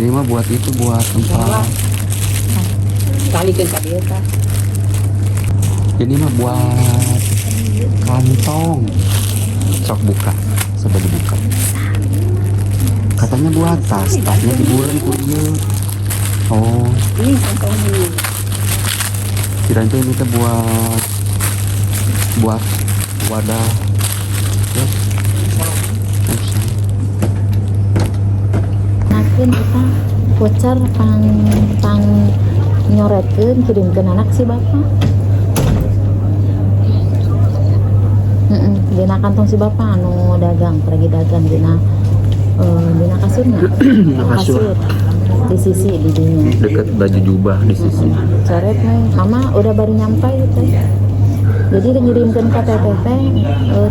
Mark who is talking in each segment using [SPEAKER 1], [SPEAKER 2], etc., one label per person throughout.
[SPEAKER 1] Ini mah buat itu, buat tempat.
[SPEAKER 2] Kali ke kabeta.
[SPEAKER 1] Ini mah buat kantong. Sok buka, coba dibuka. Katanya buat tas, tasnya diburen kuliah. Oh,
[SPEAKER 2] Ini kantongnya.
[SPEAKER 1] kirain tuh ini tuh buat wadah. Ya.
[SPEAKER 3] Nakeun kita voucher pang nyoretkeun kirimkeun anak si bapak. Dina kantong si bapak anu dagang, pergi dagang dina kasurnya.
[SPEAKER 1] Kasur.
[SPEAKER 3] Di sisi di dinya.
[SPEAKER 1] Dekat baju jubah di sisi.
[SPEAKER 3] Coret mama udah baru nyampe gitu. Jadi ngirimkeun ke TTT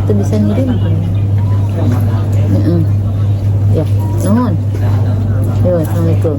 [SPEAKER 3] tuh bisa ngirim. Ya, nuhun. Yo, assalamualaikum.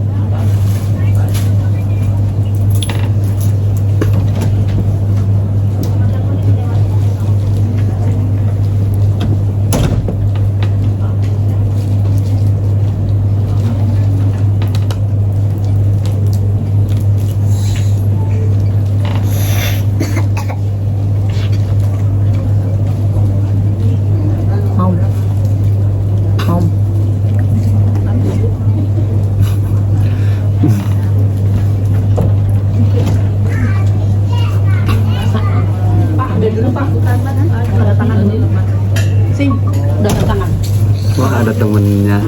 [SPEAKER 1] Wah, ada temennya.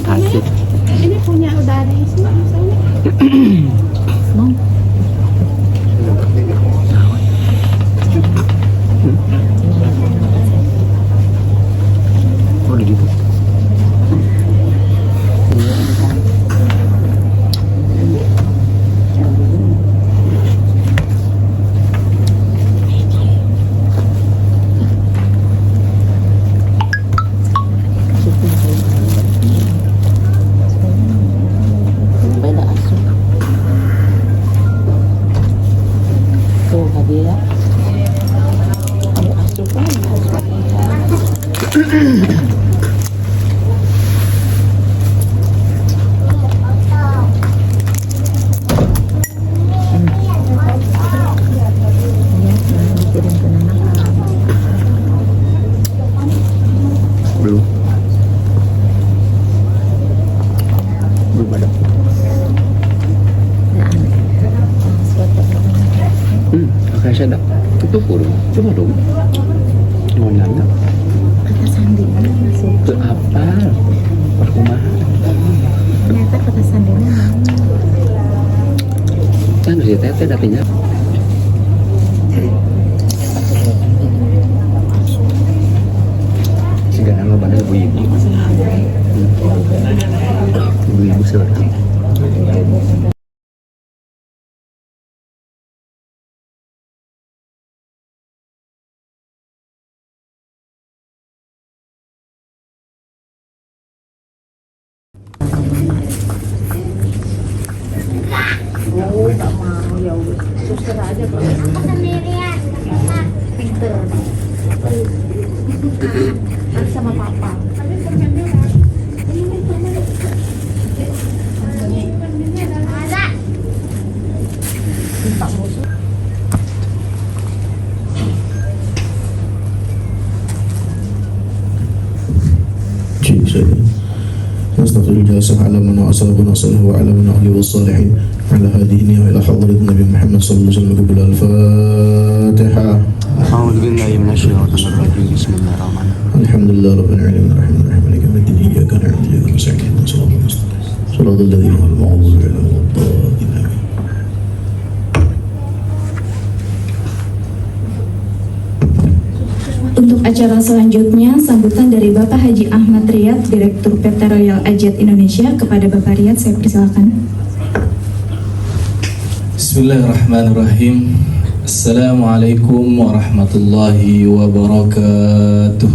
[SPEAKER 1] Asik.
[SPEAKER 2] Ini punya udah ada isi misalnya.
[SPEAKER 1] Oh, di situ.
[SPEAKER 3] Beda asup. Tuh kabila. Kamu asup kan?
[SPEAKER 1] Belum ada. Oke, saya ada. Itu pun coba dong. Mau nanya
[SPEAKER 3] Kata Sandina masuk.
[SPEAKER 1] ke apa? Perkumahan.
[SPEAKER 3] Ternyata kata Sandina
[SPEAKER 1] Kan si Tete datinya. Segala lo pada ibu-ibu. Ibu-ibu silakan.
[SPEAKER 2] Enggak mau ya udah. Suster aja kalau
[SPEAKER 4] Aku sendirian,
[SPEAKER 2] pinter. Nanti sama papa.
[SPEAKER 4] ada.
[SPEAKER 2] Minta musuh.
[SPEAKER 5] نستغفر الجلسة على من أصابنا صلى وعلى من أهله والصالحين على هذه النية وإلى حضرة النبي محمد صلى الله عليه وسلم قبل الفاتحة.
[SPEAKER 1] أعوذ بالله من الشيطان الرجيم. بسم الله الرحمن الرحيم.
[SPEAKER 5] الحمد لله رب العالمين الرحمن الرحيم مالك يوم الدين إياك نعبد وإياك نستعين اهدنا الصراط المستقيم صراط الذين أنعمت عليهم غير المغضوب عليهم ولا الضالين.
[SPEAKER 6] Untuk acara selanjutnya, sambutan dari Bapak Haji Ahmad Riyad, Direktur PT Royal Ajat Indonesia. Kepada Bapak Riyad, saya persilakan.
[SPEAKER 7] Bismillahirrahmanirrahim. Assalamualaikum warahmatullahi wabarakatuh.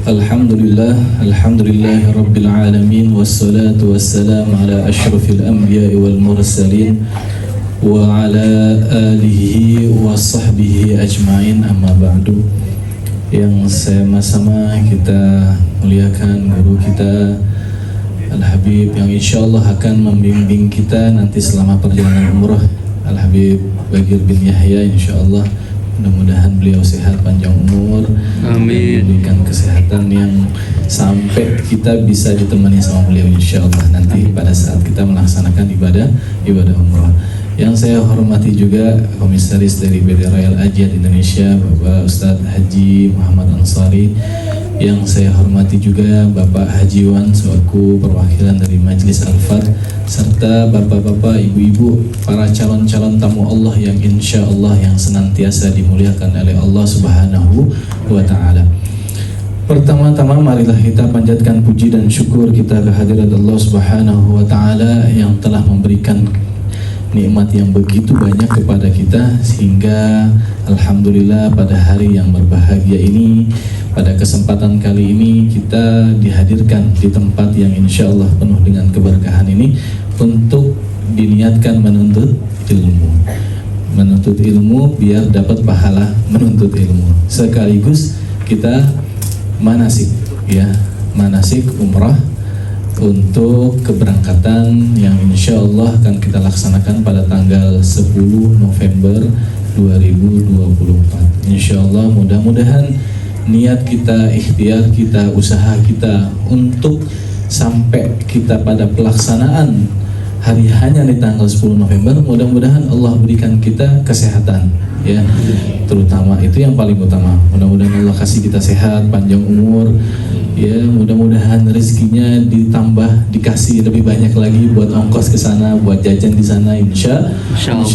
[SPEAKER 7] Alhamdulillahi rabbil alamin. Wassalatu wassalamu ala ashrafil anbiya'i wal mursalin wa ala alihi wa sahbihi ajma'in, amma ba'du. yang sama-sama kita muliakan guru kita Al-Habib yang insya Allah akan membimbing kita nanti selama perjalanan umrah, Al-Habib Bagir bin Yahya, insya Allah. Mudah-mudahan beliau sehat, panjang umur,
[SPEAKER 1] Amin.
[SPEAKER 7] diberikan kesehatan yang sampai kita bisa ditemani sama beliau insya Allah nanti pada saat kita melaksanakan ibadah umrah. Yang saya hormati juga Komisaris dari PT Royal Ajat Indonesia, Bapak Ustadz Haji Muhammad Ansari. Yang saya hormati juga Bapak Haji Wan selaku perwakilan dari Majelis Al-Fat, serta bapak-bapak, ibu-ibu, para calon-calon tamu Allah yang insya Allah yang senantiasa dimuliakan oleh Allah Subhanahu wa Ta'ala. Pertama-tama marilah kita panjatkan puji dan syukur kita kehadirat Allah Subhanahu wa Ta'ala yang telah memberikan nikmat yang begitu banyak kepada kita, sehingga alhamdulillah pada hari yang berbahagia ini, pada kesempatan kali ini kita dihadirkan di tempat yang insya Allah penuh dengan keberkahan ini untuk diniatkan menuntut ilmu biar dapat pahala menuntut ilmu, sekaligus kita manasik umrah untuk keberangkatan yang insya Allah akan kita laksanakan pada tanggal 10 November 2024. Insya Allah mudah-mudahan niat kita, ikhtiar kita, usaha kita untuk sampai kita pada pelaksanaan hari hanya di tanggal 10 November, mudah-mudahan Allah berikan kita kesehatan, ya, terutama itu yang paling utama. Mudah-mudahan Allah kasih kita sehat, panjang umur, ya, mudah-mudahan rezekinya ditambah, dikasih lebih banyak lagi buat ongkos ke sana, buat jajan di sana, insya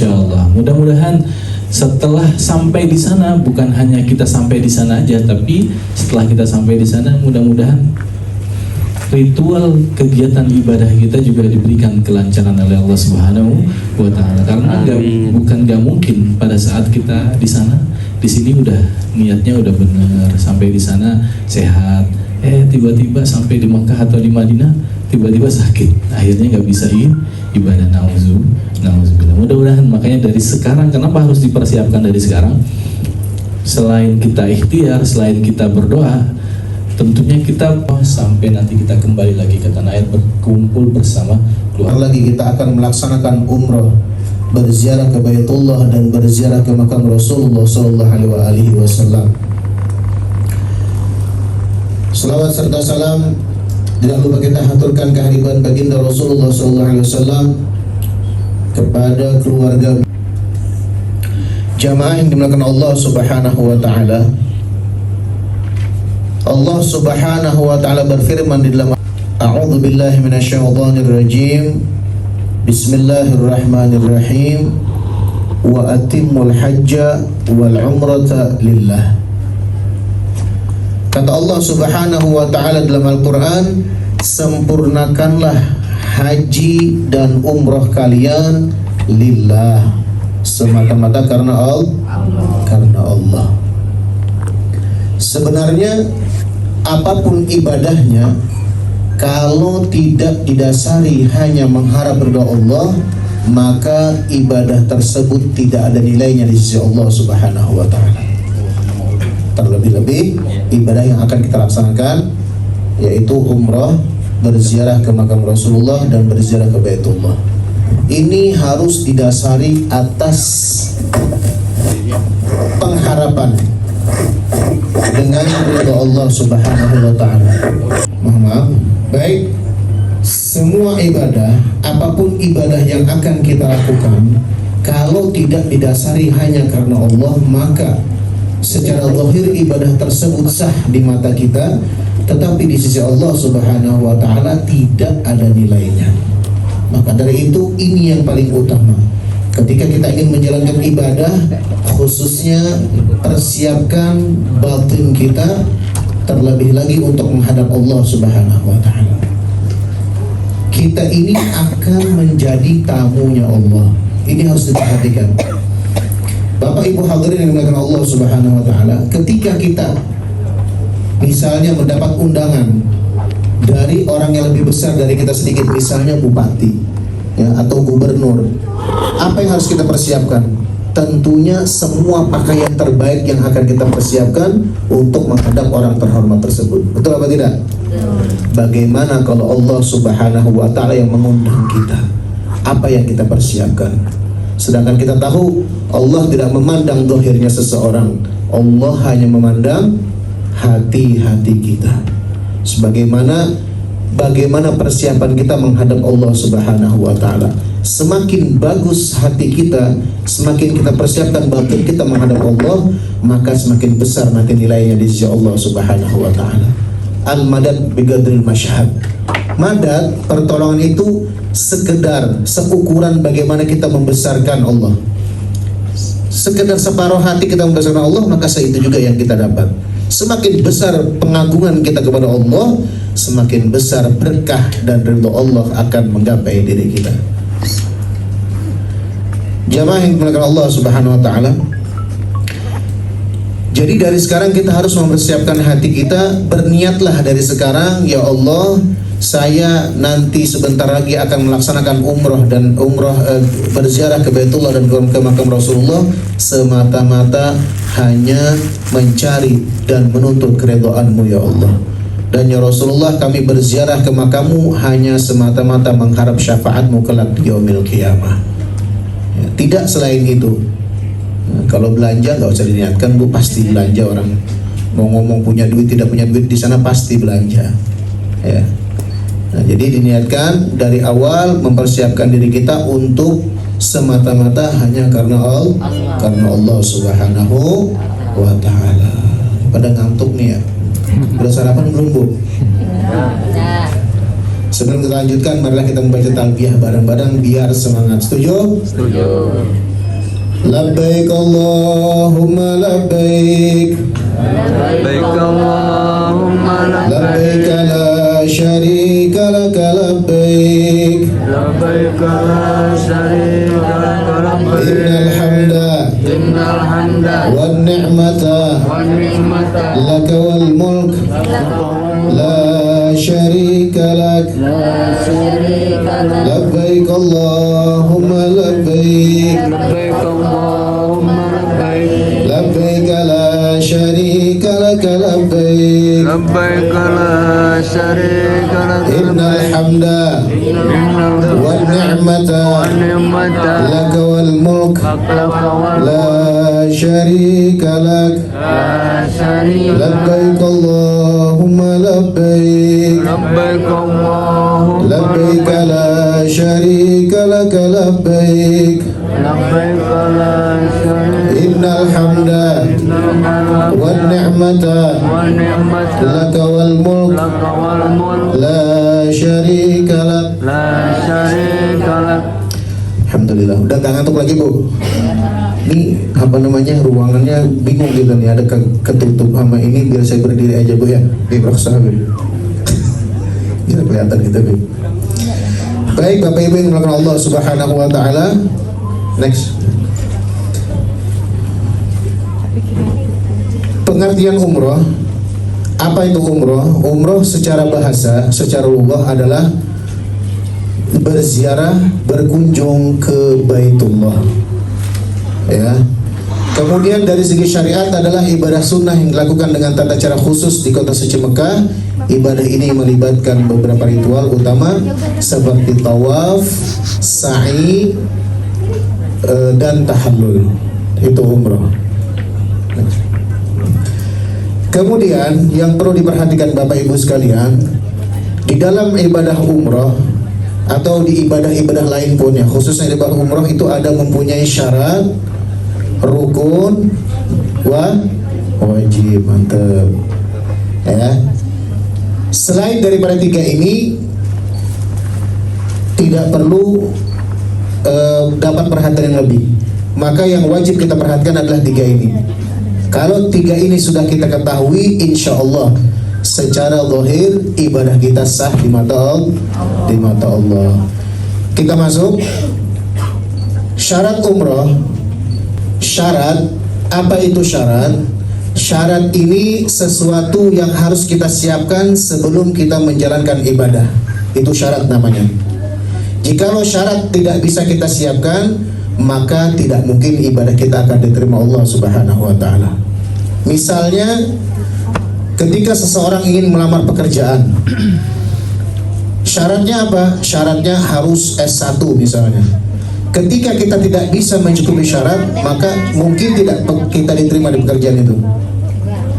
[SPEAKER 7] Allah. Mudah-mudahan setelah sampai di sana, bukan hanya kita sampai di sana aja, tapi setelah kita sampai di sana, mudah-mudahan ritual kegiatan ibadah kita juga diberikan kelancaran oleh Allah Subhanahu wa Ta'ala. Karena bukan gak mungkin pada saat kita di sana, di sini udah niatnya udah benar, sampai di sana sehat, tiba-tiba sampai di Makkah atau di Madinah tiba-tiba sakit, akhirnya nggak bisa ibadah. Nauzubillah. Mudah-mudahan makanya dari sekarang, kenapa harus dipersiapkan dari sekarang? Selain kita ikhtiar, selain kita berdoa, tentunya kita sampai nanti kita kembali lagi ke tanah air, berkumpul bersama keluarga.
[SPEAKER 5] Lagi kita akan melaksanakan umrah, berziarah ke Baitullah dan berziarah ke makam Rasulullah sallallahu alaihi wasallam. Selawat serta salam tidak lupa kita haturkan kehadiran baginda Rasulullah sallallahu alaihi wasallam kepada keluarga jamaah yang dimuliakan Allah Subhanahu wa Ta'ala. Allah Subhanahu wa Ta'ala berfirman di dalam A'udzu billahi minasyaitonir rajim. Bismillahirrahmanirrahim. Wa atimmul hajja wal umrata lillah. Kata Allah Subhanahu wa Ta'ala dalam Al-Qur'an, sempurnakanlah haji dan umrah kalian lillah, semata-mata karena Allah. Sebenarnya apapun ibadahnya, kalau tidak didasari hanya mengharap ridha Allah, maka ibadah tersebut tidak ada nilainya di sisi Allah Subhanahu wa Ta'ala. Terlebih-lebih ibadah yang akan kita laksanakan, yaitu umrah, berziarah ke makam Rasulullah dan berziarah ke Baitullah. Ini harus didasari atas pengharapan dengan ridha Allah Subhanahu wa Ta'ala. Mohon maaf. Baik, semua ibadah, apapun ibadah yang akan kita lakukan, kalau tidak didasari hanya karena Allah, maka secara zahir ibadah tersebut sah di mata kita, tetapi di sisi Allah Subhanahu wa Ta'ala tidak ada nilainya. Maka dari itu, ini yang paling utama. Ketika kita ingin menjalankan ibadah, khususnya persiapkan batin kita, terlebih lagi untuk menghadap Allah Subhanahu wa Ta'ala. Kita ini akan menjadi tamunya Allah. Ini harus diperhatikan. Bapak Ibu hadirin yang dimuliakan Allah Subhanahu wa Ta'ala, ketika kita misalnya mendapat undangan dari orang yang lebih besar dari kita sedikit, misalnya bupati, ya, atau gubernur, apa yang harus kita persiapkan? tentunya semua pakaian terbaik yang akan kita persiapkan untuk menghadap orang terhormat tersebut. Betul apa tidak? Bagaimana kalau Allah Subhanahu wa ta'ala yang mengundang kita? Apa yang kita persiapkan? Sedangkan kita tahu Allah tidak memandang zahirnya seseorang. Allah hanya memandang hati-hati kita. Bagaimana persiapan kita menghadap Allah Subhanahu wa ta'ala. Semakin bagus hati kita, semakin kita persiapkan batin kita menghadap Allah, maka semakin besar nanti nilainya di sisi Allah Subhanahu wa ta'ala. Al-madad bigadril masyhad. Madad, pertolongan itu sekedar seukuran bagaimana kita membesarkan Allah. Sekedar separuh hati kita membesarkan Allah, maka itu juga yang kita dapat. Semakin besar pengagungan kita kepada Allah, semakin besar berkah dan ridho Allah akan menggapai diri kita. Jamaah yang dimuliakan Allah Subhanahu wa ta'ala, jadi dari sekarang kita harus mempersiapkan hati kita. Berniatlah dari sekarang, ya Allah, saya nanti sebentar lagi akan melaksanakan umroh dan berziarah ke Baitullah dan ke makam Rasulullah semata-mata hanya mencari dan menuntut keridhaan-Mu ya Allah. Dan ya Rasulullah, kami berziarah ke makamu hanya semata-mata mengharap syafaat-Mu kelak di yaumil qiyamah. Ya, tidak selain itu. Nah, kalau belanja nggak usah diniatkan Bu, pasti belanja. Orang mau ngomong punya duit tidak punya duit di sana pasti belanja. Ya. Nah, jadi diniatkan dari awal mempersiapkan diri kita untuk semata-mata hanya karena Allah Subhanahu wa ta'ala. Pada ngantuk nih ya. Udah sarapan belum Bu? Sebelum kita lanjutkan, marilah kita membaca talbiyah bareng-bareng biar semangat. Setuju? Setuju. Labbaik Allahumma labbaik. Labbaik Allahumma labbaik. Labbaik la syarika laka labbaik. Labbaik la syarika laka labbaik. Innal hamda wan ni'mata laka wal mulk la syarika lak. Labbaik Allahumma labbaik. Labbaik la syarika laka labbaik. Labbaik la syarika lak. Innal hamda wan ni'mata laka wal mulk la syarika lak. Labbaik Allahumma labbaik. Labbaik la syarika laka labbaik. Innal hamda wan ni'mata laka wal mulk la syarika lak. Alhamdulillah. Udah gak ngantuk lagi Bu? Ini apa namanya, ruangannya bingung gitu nih, ada ketutup sama ini, biar saya berdiri aja Bu ya. Dipaksa Bu. Biar kelihatan gitu Bu. Baik Bapak Ibu yang dimuliakan Allah Subhanahu wa ta'ala. Next. Pengertian umroh. Apa itu umroh? Umroh secara bahasa, secara lugah adalah berziarah, berkunjung ke Baitullah. Ya. Kemudian dari segi syariat adalah ibadah sunnah yang dilakukan dengan tata cara khusus di kota suci Mekah. Ibadah ini melibatkan beberapa ritual utama seperti tawaf, sa'i, dan tahallul. Itu umroh. Kemudian yang perlu diperhatikan Bapak Ibu sekalian, di dalam ibadah umroh atau di ibadah-ibadah lain pun ya, khususnya di ibadah umroh itu ada mempunyai syarat, rukun, wajib. Mantap ya. Selain daripada tiga ini, tidak perlu dapat perhatian yang lebih. Maka yang wajib kita perhatikan adalah tiga ini. Kalau tiga ini sudah kita ketahui, insya Allah secara zahir ibadah kita sah di mata Allah. Kita masuk syarat umroh. Syarat, apa itu syarat? Syarat ini sesuatu yang harus kita siapkan sebelum kita menjalankan ibadah. Itu syarat namanya. Jikalau syarat tidak bisa kita siapkan, maka tidak mungkin ibadah kita akan diterima Allah Subhanahu wa taala. Misalnya ketika seseorang ingin melamar pekerjaan, syaratnya apa? Syaratnya harus S1 misalnya. Ketika kita tidak bisa mencukupi syarat, maka mungkin tidak kita diterima di pekerjaan itu.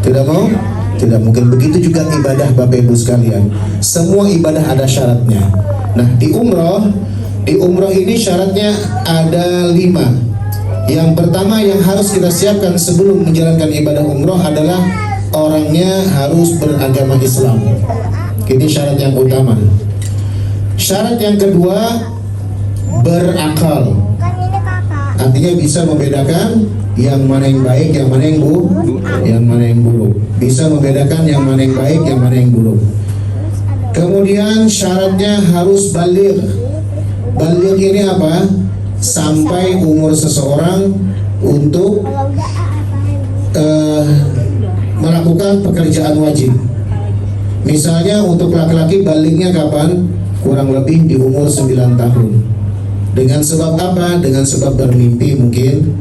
[SPEAKER 5] Tidak mau? Tidak mungkin. Begitu juga ibadah Bapak Ibu sekalian. Semua ibadah ada syaratnya. Nah, di umroh ini syaratnya ada 5. Yang pertama yang harus kita siapkan sebelum menjalankan ibadah umroh adalah orangnya harus beragama Islam. Ini syarat yang utama. Syarat yang kedua, berakal. Artinya bisa membedakan yang mana yang baik, yang mana yang buruk. Bisa membedakan yang mana yang baik, yang mana yang buruk. Kemudian syaratnya harus baligh. Baligh ini apa? Sampai umur seseorang untuk melakukan pekerjaan wajib. Misalnya untuk laki-laki balighnya kapan? Kurang lebih di umur 9 tahun. Dengan sebab apa? Dengan sebab bermimpi mungkin.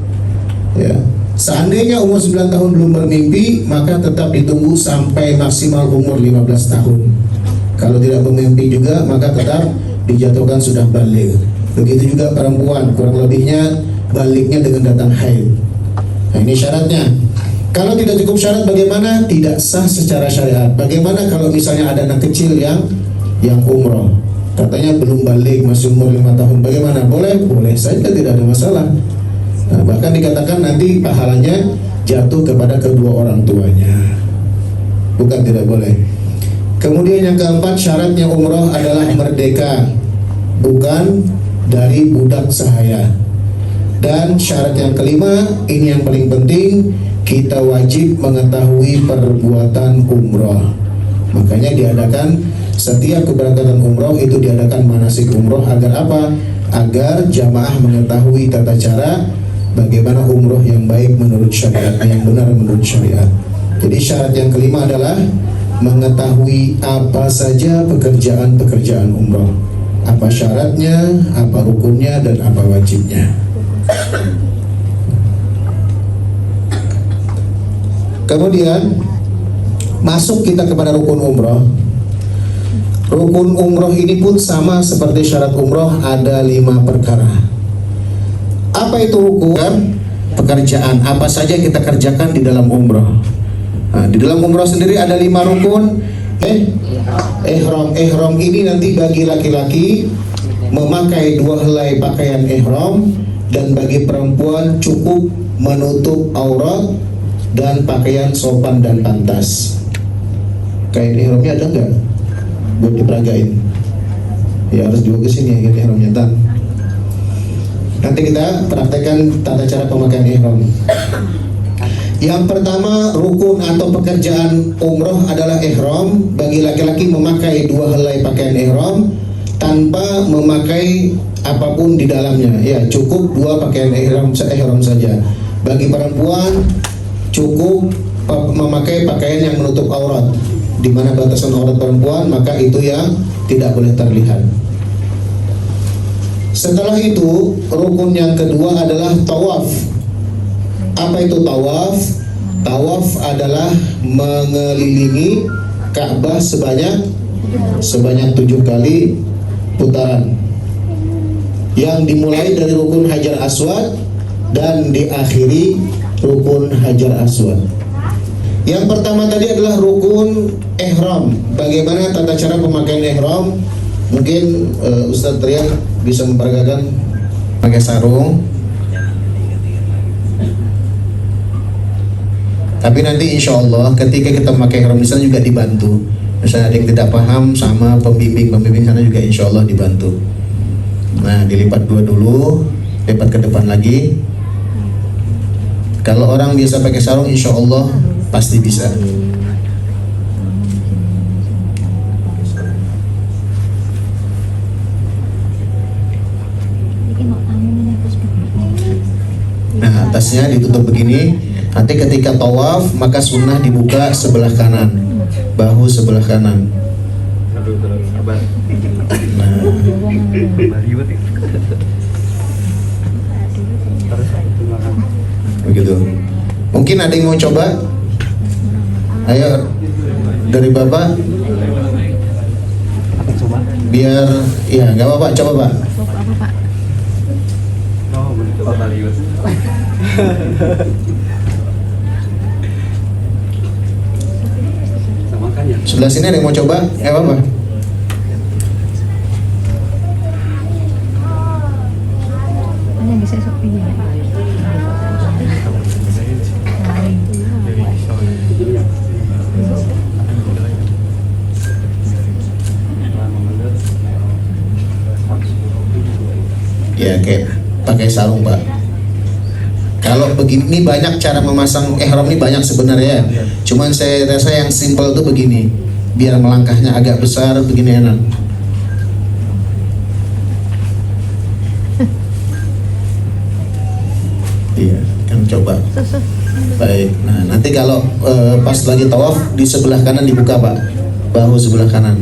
[SPEAKER 5] Ya. Seandainya umur 9 tahun belum bermimpi, maka tetap ditunggu sampai maksimal umur 15 tahun. Kalau tidak bermimpi juga, maka tetap dijatuhkan sudah baligh. Begitu juga perempuan, kurang lebihnya balighnya dengan datang haid. Nah, ini syaratnya. Kalau tidak cukup syarat, bagaimana? Tidak sah secara syariat. Bagaimana kalau misalnya ada anak kecil yang umroh, katanya belum baligh, masih umur 5 tahun, bagaimana? Boleh? Boleh saja, tidak ada masalah. Nah, bahkan dikatakan nanti pahalanya jatuh kepada kedua orang tuanya. Bukan tidak boleh. Kemudian yang keempat, syaratnya umroh adalah merdeka, bukan dari budak sahaya. Dan syarat yang kelima, ini yang paling penting, kita wajib mengetahui perbuatan umroh. Makanya diadakan setiap keberangkatan umroh itu diadakan manasik umroh agar apa? Agar jamaah mengetahui tata cara bagaimana umroh yang baik menurut syariat, yang benar menurut syariat. Jadi syarat yang kelima adalah mengetahui apa saja pekerjaan-pekerjaan umroh, apa syaratnya, apa rukunnya, dan apa wajibnya. Kemudian masuk kita kepada rukun umroh. Rukun umroh ini pun sama seperti syarat umroh, ada 5 perkara. Apa itu rukun? Pekerjaan apa saja kita kerjakan di dalam umroh. Nah, di dalam umroh sendiri ada 5 rukun. Ihram ini nanti bagi laki-laki memakai 2 helai pakaian ihram, dan bagi perempuan cukup menutup aurat dan pakaian sopan dan pantas. Kain ihramnya ada nggak? Buat diperagain. Ya harus juga kesini ya kain ihramnya. Nanti kita praktekkan tata cara pemakaian ihram. Yang pertama, rukun atau pekerjaan umroh adalah ihram. Bagi laki-laki memakai 2 helai pakaian ihram tanpa memakai apapun di dalamnya. Ya, cukup 2 pakaian ihram saja. Bagi perempuan cukup memakai pakaian yang menutup aurat. Di mana batasan aurat perempuan, maka itu yang tidak boleh terlihat. Setelah itu, rukun yang kedua adalah tawaf. Apa itu tawaf? Tawaf adalah mengelilingi Ka'bah sebanyak 7 kali putaran, yang dimulai dari rukun Hajar Aswad dan diakhiri rukun Hajar Aswad. Yang pertama tadi adalah rukun ihram. Bagaimana tata cara pemakaian ihram? Mungkin Ustadz Trian bisa memperagakan pakai sarung. Tapi nanti insya Allah ketika kita memakai ihram di sana juga dibantu. Misalnya ada yang tidak paham sama pembimbing sana juga insya Allah dibantu. Nah, dilipat 2 dulu, lipat ke depan lagi. Kalau orang biasa pakai sarung, insya Allah pasti bisa. Nah, atasnya ditutup begini. Nanti ketika tawaf, maka sunnah dibuka sebelah kanan, bahu sebelah kanan. Nah. Begitu. Mungkin ada yang mau coba? Ayo dari Bapak. Biar ya nggak apa-apa, coba Pak. Sebelah sini ada yang mau coba? Apa?
[SPEAKER 3] Hanya bisa sok ini.
[SPEAKER 5] Ya kayak pakai sarung Pak. Kalau begini ini banyak cara memasang ihram ini banyak sebenarnya. Cuman saya rasa yang simpel tuh begini. Biar melangkahnya agak besar begini enak. Iya, kan coba. Baik. Nah, nanti kalau pas lagi tawaf di sebelah kanan dibuka Pak. Bahu sebelah kanan.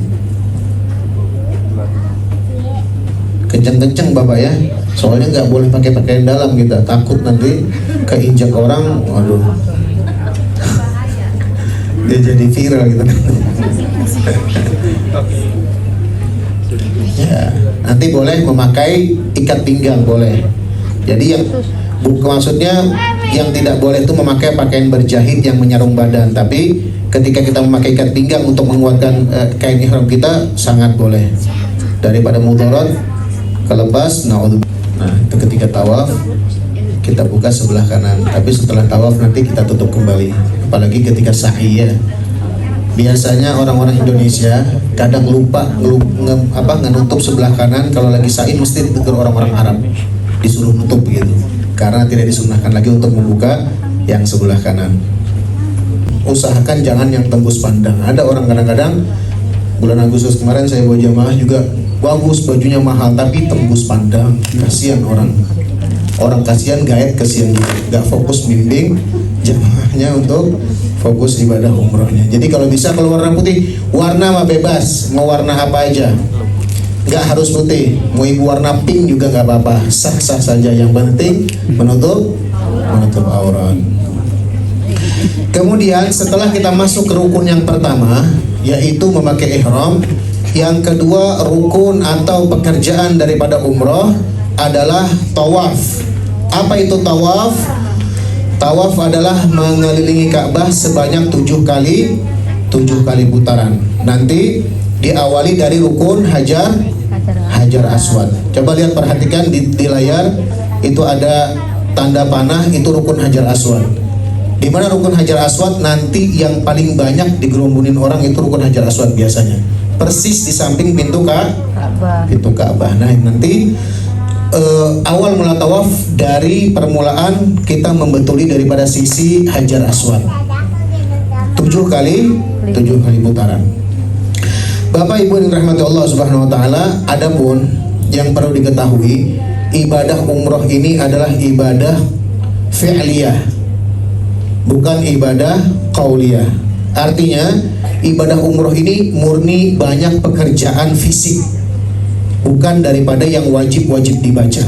[SPEAKER 5] Kenceng-kenceng Bapak ya. Soalnya nggak boleh pakai pakaian dalam kita. Takut nanti keinjak orang. Waduh. Dia jadi viral gitu. Ya, nanti boleh memakai ikat pinggang boleh. Jadi yang maksudnya yang tidak boleh itu memakai pakaian berjahit yang menyarung badan. Tapi ketika kita memakai ikat pinggang untuk menguatkan kain ihram kita sangat boleh. Daripada mudarat kelepas. Nah itu ketika tawaf kita buka sebelah kanan. Tapi setelah tawaf nanti kita tutup kembali. Apalagi ketika sa'i ya. Biasanya orang-orang Indonesia kadang lupa ngenutup sebelah kanan. Kalau lagi sa'i mesti ditegur orang-orang Arab disuruh nutup begitu. Karena tidak disunahkan lagi untuk membuka yang sebelah kanan. Usahakan jangan yang tembus pandang. Ada orang kadang-kadang bulan Agustus kemarin saya bawa jamaah juga bagus, bajunya mahal tapi tembus pandang. Kasihan orang kasihan gaet kasihan juga. Gak fokus bimbing jamaahnya untuk fokus ibadah umrohnya. Jadi kalau bisa kalau warna putih, warna mah bebas, mau warna apa aja. Nggak harus putih, mau ibu warna pink juga nggak apa-apa, sah-sah saja. Yang penting menutup aurat. Kemudian setelah kita masuk ke rukun yang pertama, yaitu memakai ihram, yang kedua rukun atau pekerjaan daripada umroh adalah tawaf. Apa itu tawaf? Tawaf adalah mengelilingi Ka'bah sebanyak 7 kali putaran. Nanti diawali dari rukun Hajar Aswad. Coba lihat, perhatikan di layar itu ada tanda panah, itu rukun Hajar Aswad. Di mana rukun Hajar Aswad nanti yang paling banyak digerumunin orang itu rukun Hajar Aswad biasanya. Persis di samping pintu Ka'bah. Nah, nanti awal mula tawaf dari permulaan kita membetuli daripada sisi Hajar Aswad. 7 kali putaran. Bapak Ibu yang dirahmati Allah Subhanahu wa taala, adapun yang perlu diketahui, ibadah umroh ini adalah ibadah fi'liyah, bukan ibadah qauliyah. Artinya, ibadah umroh ini murni banyak pekerjaan fisik, bukan daripada yang wajib dibaca.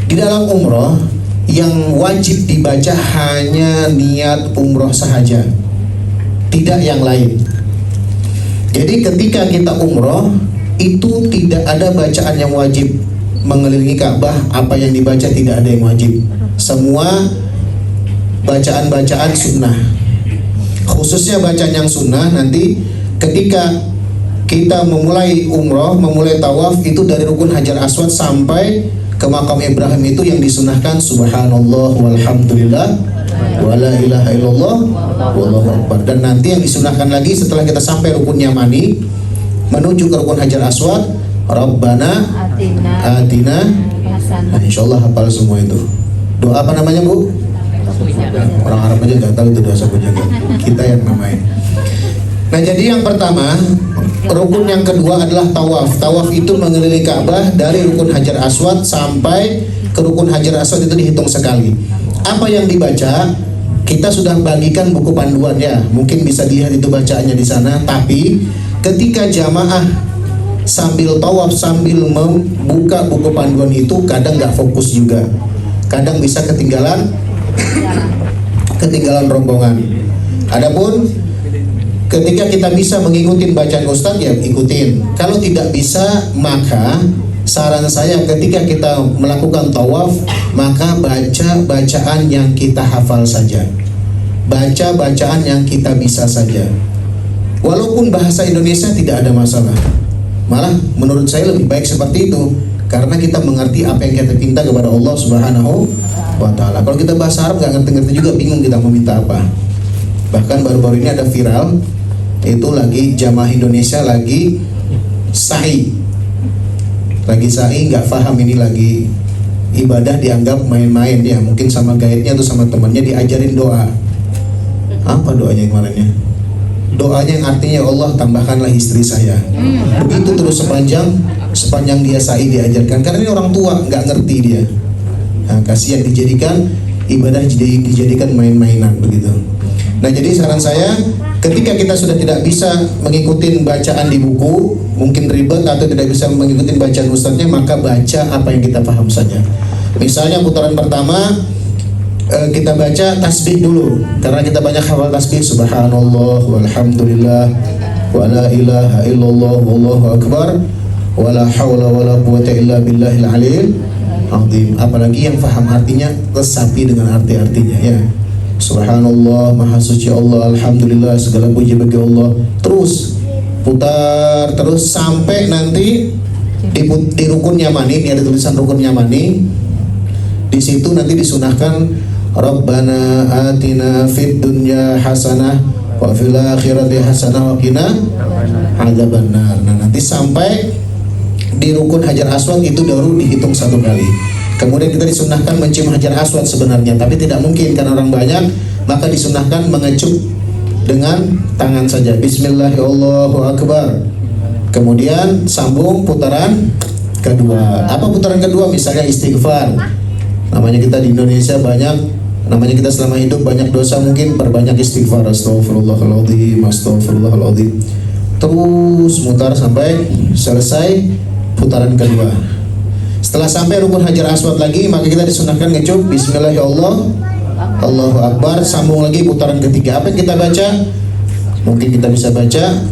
[SPEAKER 5] Di dalam umroh, yang wajib dibaca hanya niat umroh sahaja, tidak yang lain. Jadi ketika kita umroh itu tidak ada bacaan yang wajib. Mengelilingi Ka'bah apa yang dibaca tidak ada yang wajib. Semua bacaan-bacaan sunnah. Khususnya bacaan yang sunnah nanti ketika kita memulai umroh, memulai tawaf itu dari rukun Hajar Aswad sampai ke makam Ibrahim itu yang disunahkan subhanallah walhamdulillah wala ilaha illallah wallahu akbar. Dan nanti yang disunahkan lagi setelah kita sampai rukun Yamani menuju ke rukun Hajar Aswad, Rabbana atina. Nah, insyaallah hafal semua itu. Doa apa namanya Bu? Orang Arab aja nggak tahu itu doa sapu jagat. Kita yang namain. Nah, jadi yang pertama, rukun yang kedua adalah tawaf. Tawaf itu mengelilingi Ka'bah dari rukun Hajar Aswad sampai ke rukun Hajar Aswad itu dihitung sekali. Apa yang dibaca? Kita sudah bagikan buku panduan ya. Mungkin bisa dilihat itu bacaannya di sana. Tapi ketika jamaah sambil tawaf sambil membuka buku panduan itu kadang nggak fokus juga. kadang bisa ketinggalan rombongan. Adapun ketika kita bisa mengikuti bacaan Ustadz, ya ikutin. Kalau tidak bisa, maka saran saya ketika kita melakukan tawaf, maka baca bacaan yang kita hafal saja, baca bacaan yang kita bisa saja. Walaupun bahasa Indonesia tidak ada masalah, malah menurut saya lebih baik seperti itu, karena kita mengerti apa yang kita minta kepada Allah Subhanahu wa Ta'ala. Kalau kita bahasa Arab nggak ngerti-ngerti juga, bingung kita mau minta apa. Bahkan baru-baru ini ada viral, itu lagi jamaah Indonesia lagi sa'i, nggak paham ini lagi ibadah, dianggap main-main ya, mungkin sama guide-nya atau sama temannya diajarin doa. Apa doanya yang mananya? Doanya yang artinya, ya Allah tambahkanlah istri saya. Begitu terus sepanjang dia sa'i diajarkan, karena ini orang tua nggak ngerti dia. Nah, kasihan dijadikan ibadah, dijadikan main-mainan begitu. Nah, jadi saran saya, ketika kita sudah tidak bisa mengikuti bacaan di buku, mungkin ribet atau tidak bisa mengikuti bacaan ustadznya, maka baca apa yang kita paham saja. Misalnya putaran pertama kita baca tasbih dulu, karena kita banyak hafal tasbih, subhanallah walhamdulillah wa la ilaha illallah wallahu akbar wa la hawla wa la quwwata illa billahil aliyil azim. Apalagi yang paham artinya, resapi dengan arti-artinya ya. Subhanallah, maha suci Allah, alhamdulillah, segala puji bagi Allah. Terus putar terus sampai nanti di rukun yamani. Ini ada tulisan rukun yamani. Di situ nanti disunahkan Rabbana atina fid dunya hasanah wa fil akhirati hasanah wa qina adzabannar. Nah, nanti sampai di rukun Hajar Aswad itu baru dihitung satu kali. Kemudian kita disunahkan mencium Hajar Aswad sebenarnya, tapi tidak mungkin karena orang banyak, maka disunahkan mengecup dengan tangan saja. Bismillahirrahmanirrahim. Kemudian sambung putaran kedua. Apa putaran kedua? Misalnya istighfar. Namanya kita di Indonesia banyak, namanya kita selama hidup banyak dosa, mungkin perbanyak istighfar. Astagfirullahaladzim, astagfirullahaladzim. Terus mutar sampai selesai putaran kedua. Setelah sampai rukun Hajar Aswad lagi, maka kita disunahkan ngecup Bismillahirrahmanirrahim, Allahu Akbar. Sambung lagi putaran ketiga. Apa yang kita baca? Mungkin kita bisa baca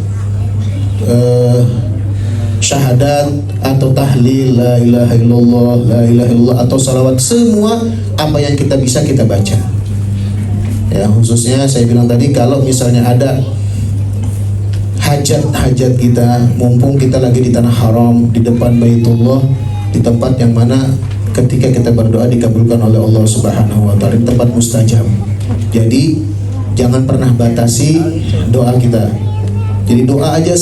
[SPEAKER 5] syahadat atau tahlil, la ilaha illallah, la ilaha illallah, atau salawat. Semua apa yang kita bisa kita baca. Ya, khususnya saya bilang tadi, kalau misalnya ada hajat-hajat kita, mumpung kita lagi di tanah haram, di depan Baitullah, di tempat yang mana ketika kita berdoa dikabulkan oleh Allah Subhanahu wa Ta'ala, di tempat mustajab. Jadi jangan pernah batasi doa kita. Jadi doa aja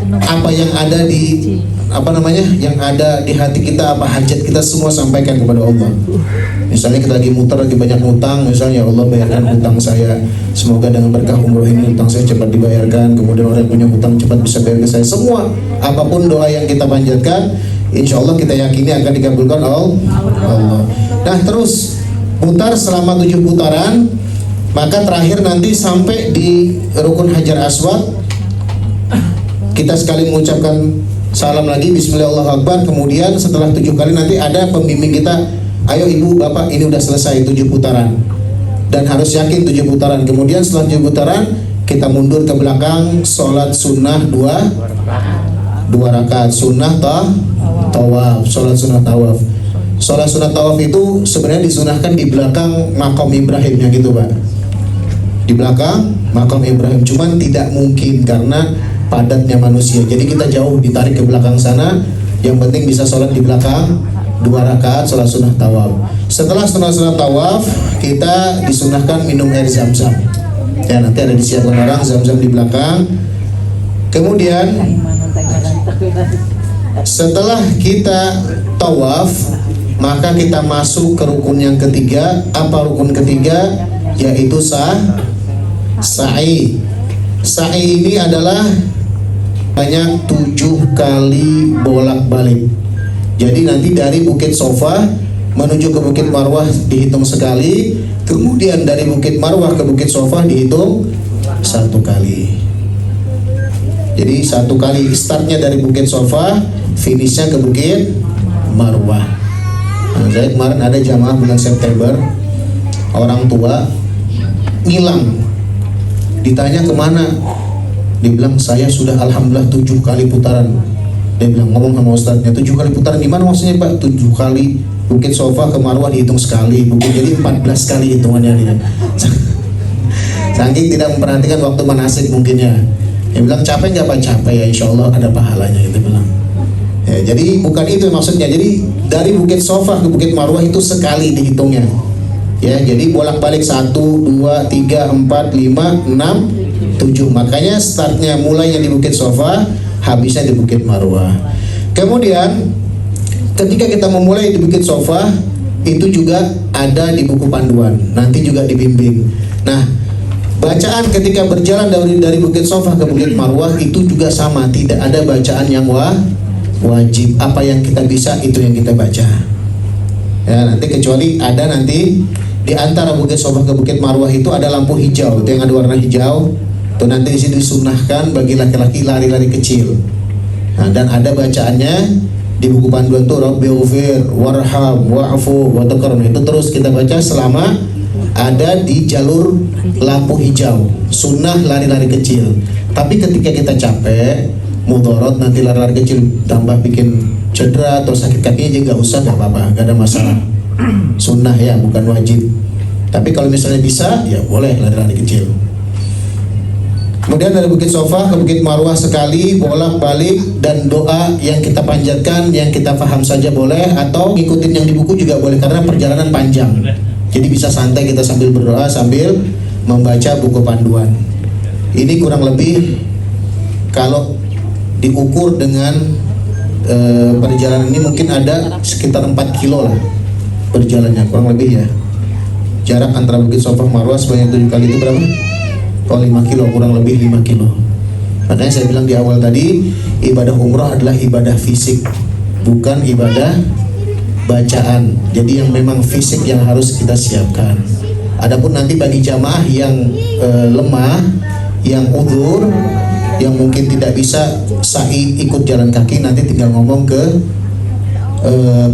[SPEAKER 5] apa yang ada di yang ada di hati kita, apa hajat kita semua sampaikan kepada Allah. Misalnya kita lagi muter, lagi banyak hutang, misalnya, Allah bayarkan hutang saya, semoga dengan berkah umroh ini hutang saya cepat dibayarkan. Kemudian orang yang punya hutang cepat bisa bayar ke saya. Semua apapun doa yang kita panjatkan, insya Allah kita yakini akan dikabulkan Allah. Nah, terus putar selama 7 putaran, maka terakhir nanti sampai di rukun Hajar Aswad, kita sekali mengucapkan salam lagi, Bismillahirrahmanirrahim. Kemudian setelah 7 kali nanti ada pembimbing kita, ayo ibu bapak, ini udah selesai 7 putaran, dan harus yakin 7 putaran. Kemudian setelah 7 putaran kita mundur ke belakang, sholat sunnah 2 rakaat, sunnah tawaf, sholat sunnah tawaf. Sholat sunnah tawaf itu sebenarnya disunahkan di belakang makam Ibrahimnya gitu Pak, di belakang makam Ibrahim. Cuman tidak mungkin karena padatnya manusia, jadi kita jauh ditarik ke belakang sana. Yang penting bisa sholat di belakang 2 rakaat sholat sunnah tawaf. Setelah sunnah tawaf, kita disunahkan minum air zam-zam. Ya, nanti ada disiapkan orang zam-zam di belakang. Kemudian setelah kita tawaf, maka kita masuk ke rukun yang ketiga. Apa rukun ketiga? Yaitu sa'i. Sa'i ini adalah banyak 7 kali bolak-balik. Jadi nanti dari Bukit Sofa menuju ke Bukit Marwah dihitung sekali, kemudian dari Bukit Marwah ke Bukit Sofa dihitung 1 kali. Jadi 1 kali, startnya dari Bukit Sofa, finishnya ke Bukit Marwah. Nah, saya kemarin ada jamaah bulan September, orang tua ngilang, ditanya kemana, dia bilang saya sudah alhamdulillah 7 kali putaran. Dia bilang, ngomong sama ustadznya, 7 kali putaran gimana maksudnya Pak? 7 kali Bukit Sofa ke Marwah dihitung sekali, Bukit jadi 14 kali hitungannya dia. Saking tidak memperhatikan waktu manasik mungkinnya. Dia bilang capek nggak Pak? Capek ya, insya Allah ada pahalanya, gitu bilang. Ya, jadi bukan itu maksudnya. Jadi dari Bukit Sofa ke Bukit Marwah itu sekali dihitungnya. Ya, jadi bolak-balik 1, 2, 3, 4, 5, 6, 7. Makanya startnya mulainya di Bukit Sofa, habisnya di Bukit Marwah. Kemudian ketika kita memulai di Bukit Sofa, itu juga ada di buku panduan. Nanti juga dibimbing. Nah, bacaan ketika berjalan dari Bukit Sofa ke Bukit Marwah itu juga sama. Tidak ada bacaan yang wajib. Apa yang kita bisa itu yang kita baca. Ya, nanti kecuali ada nanti di antara Bukit Sofa ke Bukit Marwah itu ada lampu hijau, itu yang ada warna hijau. Itu nanti di situ disunnahkan bagi laki-laki lari-lari kecil. Nah, dan ada bacaannya di buku panduan tuh Rabbighfir warham wa'fu wa takarram. Itu terus kita baca selama ada di jalur lampu hijau. Sunnah lari-lari kecil. Tapi ketika kita capek, mudorot nanti lari-lari kecil tambah bikin cedera atau sakit kakinya juga nggak usah, nggak apa-apa, nggak ada masalah. Sunnah ya, bukan wajib. Tapi kalau misalnya bisa, ya boleh lari-lari kecil. Kemudian dari Bukit Sofa ke Bukit Marwah sekali bolak-balik, dan doa yang kita panjatkan, yang kita paham saja boleh, atau ngikutin yang di buku juga boleh karena perjalanan panjang. Jadi bisa santai kita sambil berdoa sambil membaca buku panduan. Ini kurang lebih kalau diukur dengan perjalanan ini mungkin ada sekitar 4 kilo lah berjalannya kurang lebih ya. Jarak antara Bukit Sofa Marwah sebanyak 7 kali itu berapa? Oh 5 kilo, kurang lebih 5 kilo. Makanya saya bilang di awal tadi, ibadah umrah adalah ibadah fisik, bukan ibadah bacaan. Jadi yang memang fisik yang harus kita siapkan. Adapun nanti bagi jamaah yang lemah, yang udzur, yang mungkin tidak bisa sa'i ikut jalan kaki, nanti tinggal ngomong ke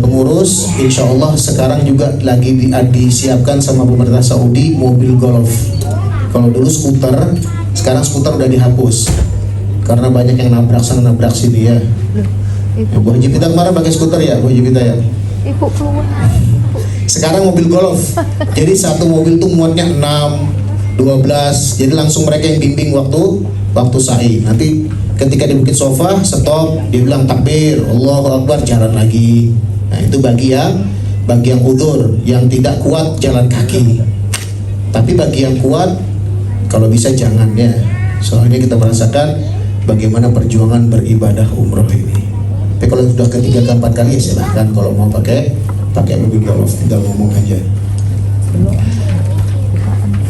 [SPEAKER 5] pengurus. Insya Allah sekarang juga lagi disiapkan sama pemerintah Saudi mobil golf. Kalau dulu skuter, sekarang skuter udah dihapus karena banyak yang nabrak sana nabrak sini ya. Bu Haji Pita kemarin pakai skuter ya, Bu Haji Pita ya.
[SPEAKER 2] Ibu keluar.
[SPEAKER 5] Sekarang mobil golf. Jadi satu mobil tuh muatnya 6, 12. Jadi langsung mereka yang bimbing waktu sa'i. Nanti ketika di Bukit Sofa stop, dia bilang takbir, Allahu Akbar, jalan lagi. Nah, itu bagi yang udzur, yang tidak kuat jalan kaki. Tapi bagi yang kuat, kalau bisa jangan ya. Soalnya kita merasakan bagaimana perjuangan beribadah umroh ini. Tapi kalau sudah ketiga keempat kali ya silahkan. Kalau mau pakai mobil golf, tinggal ngomong aja.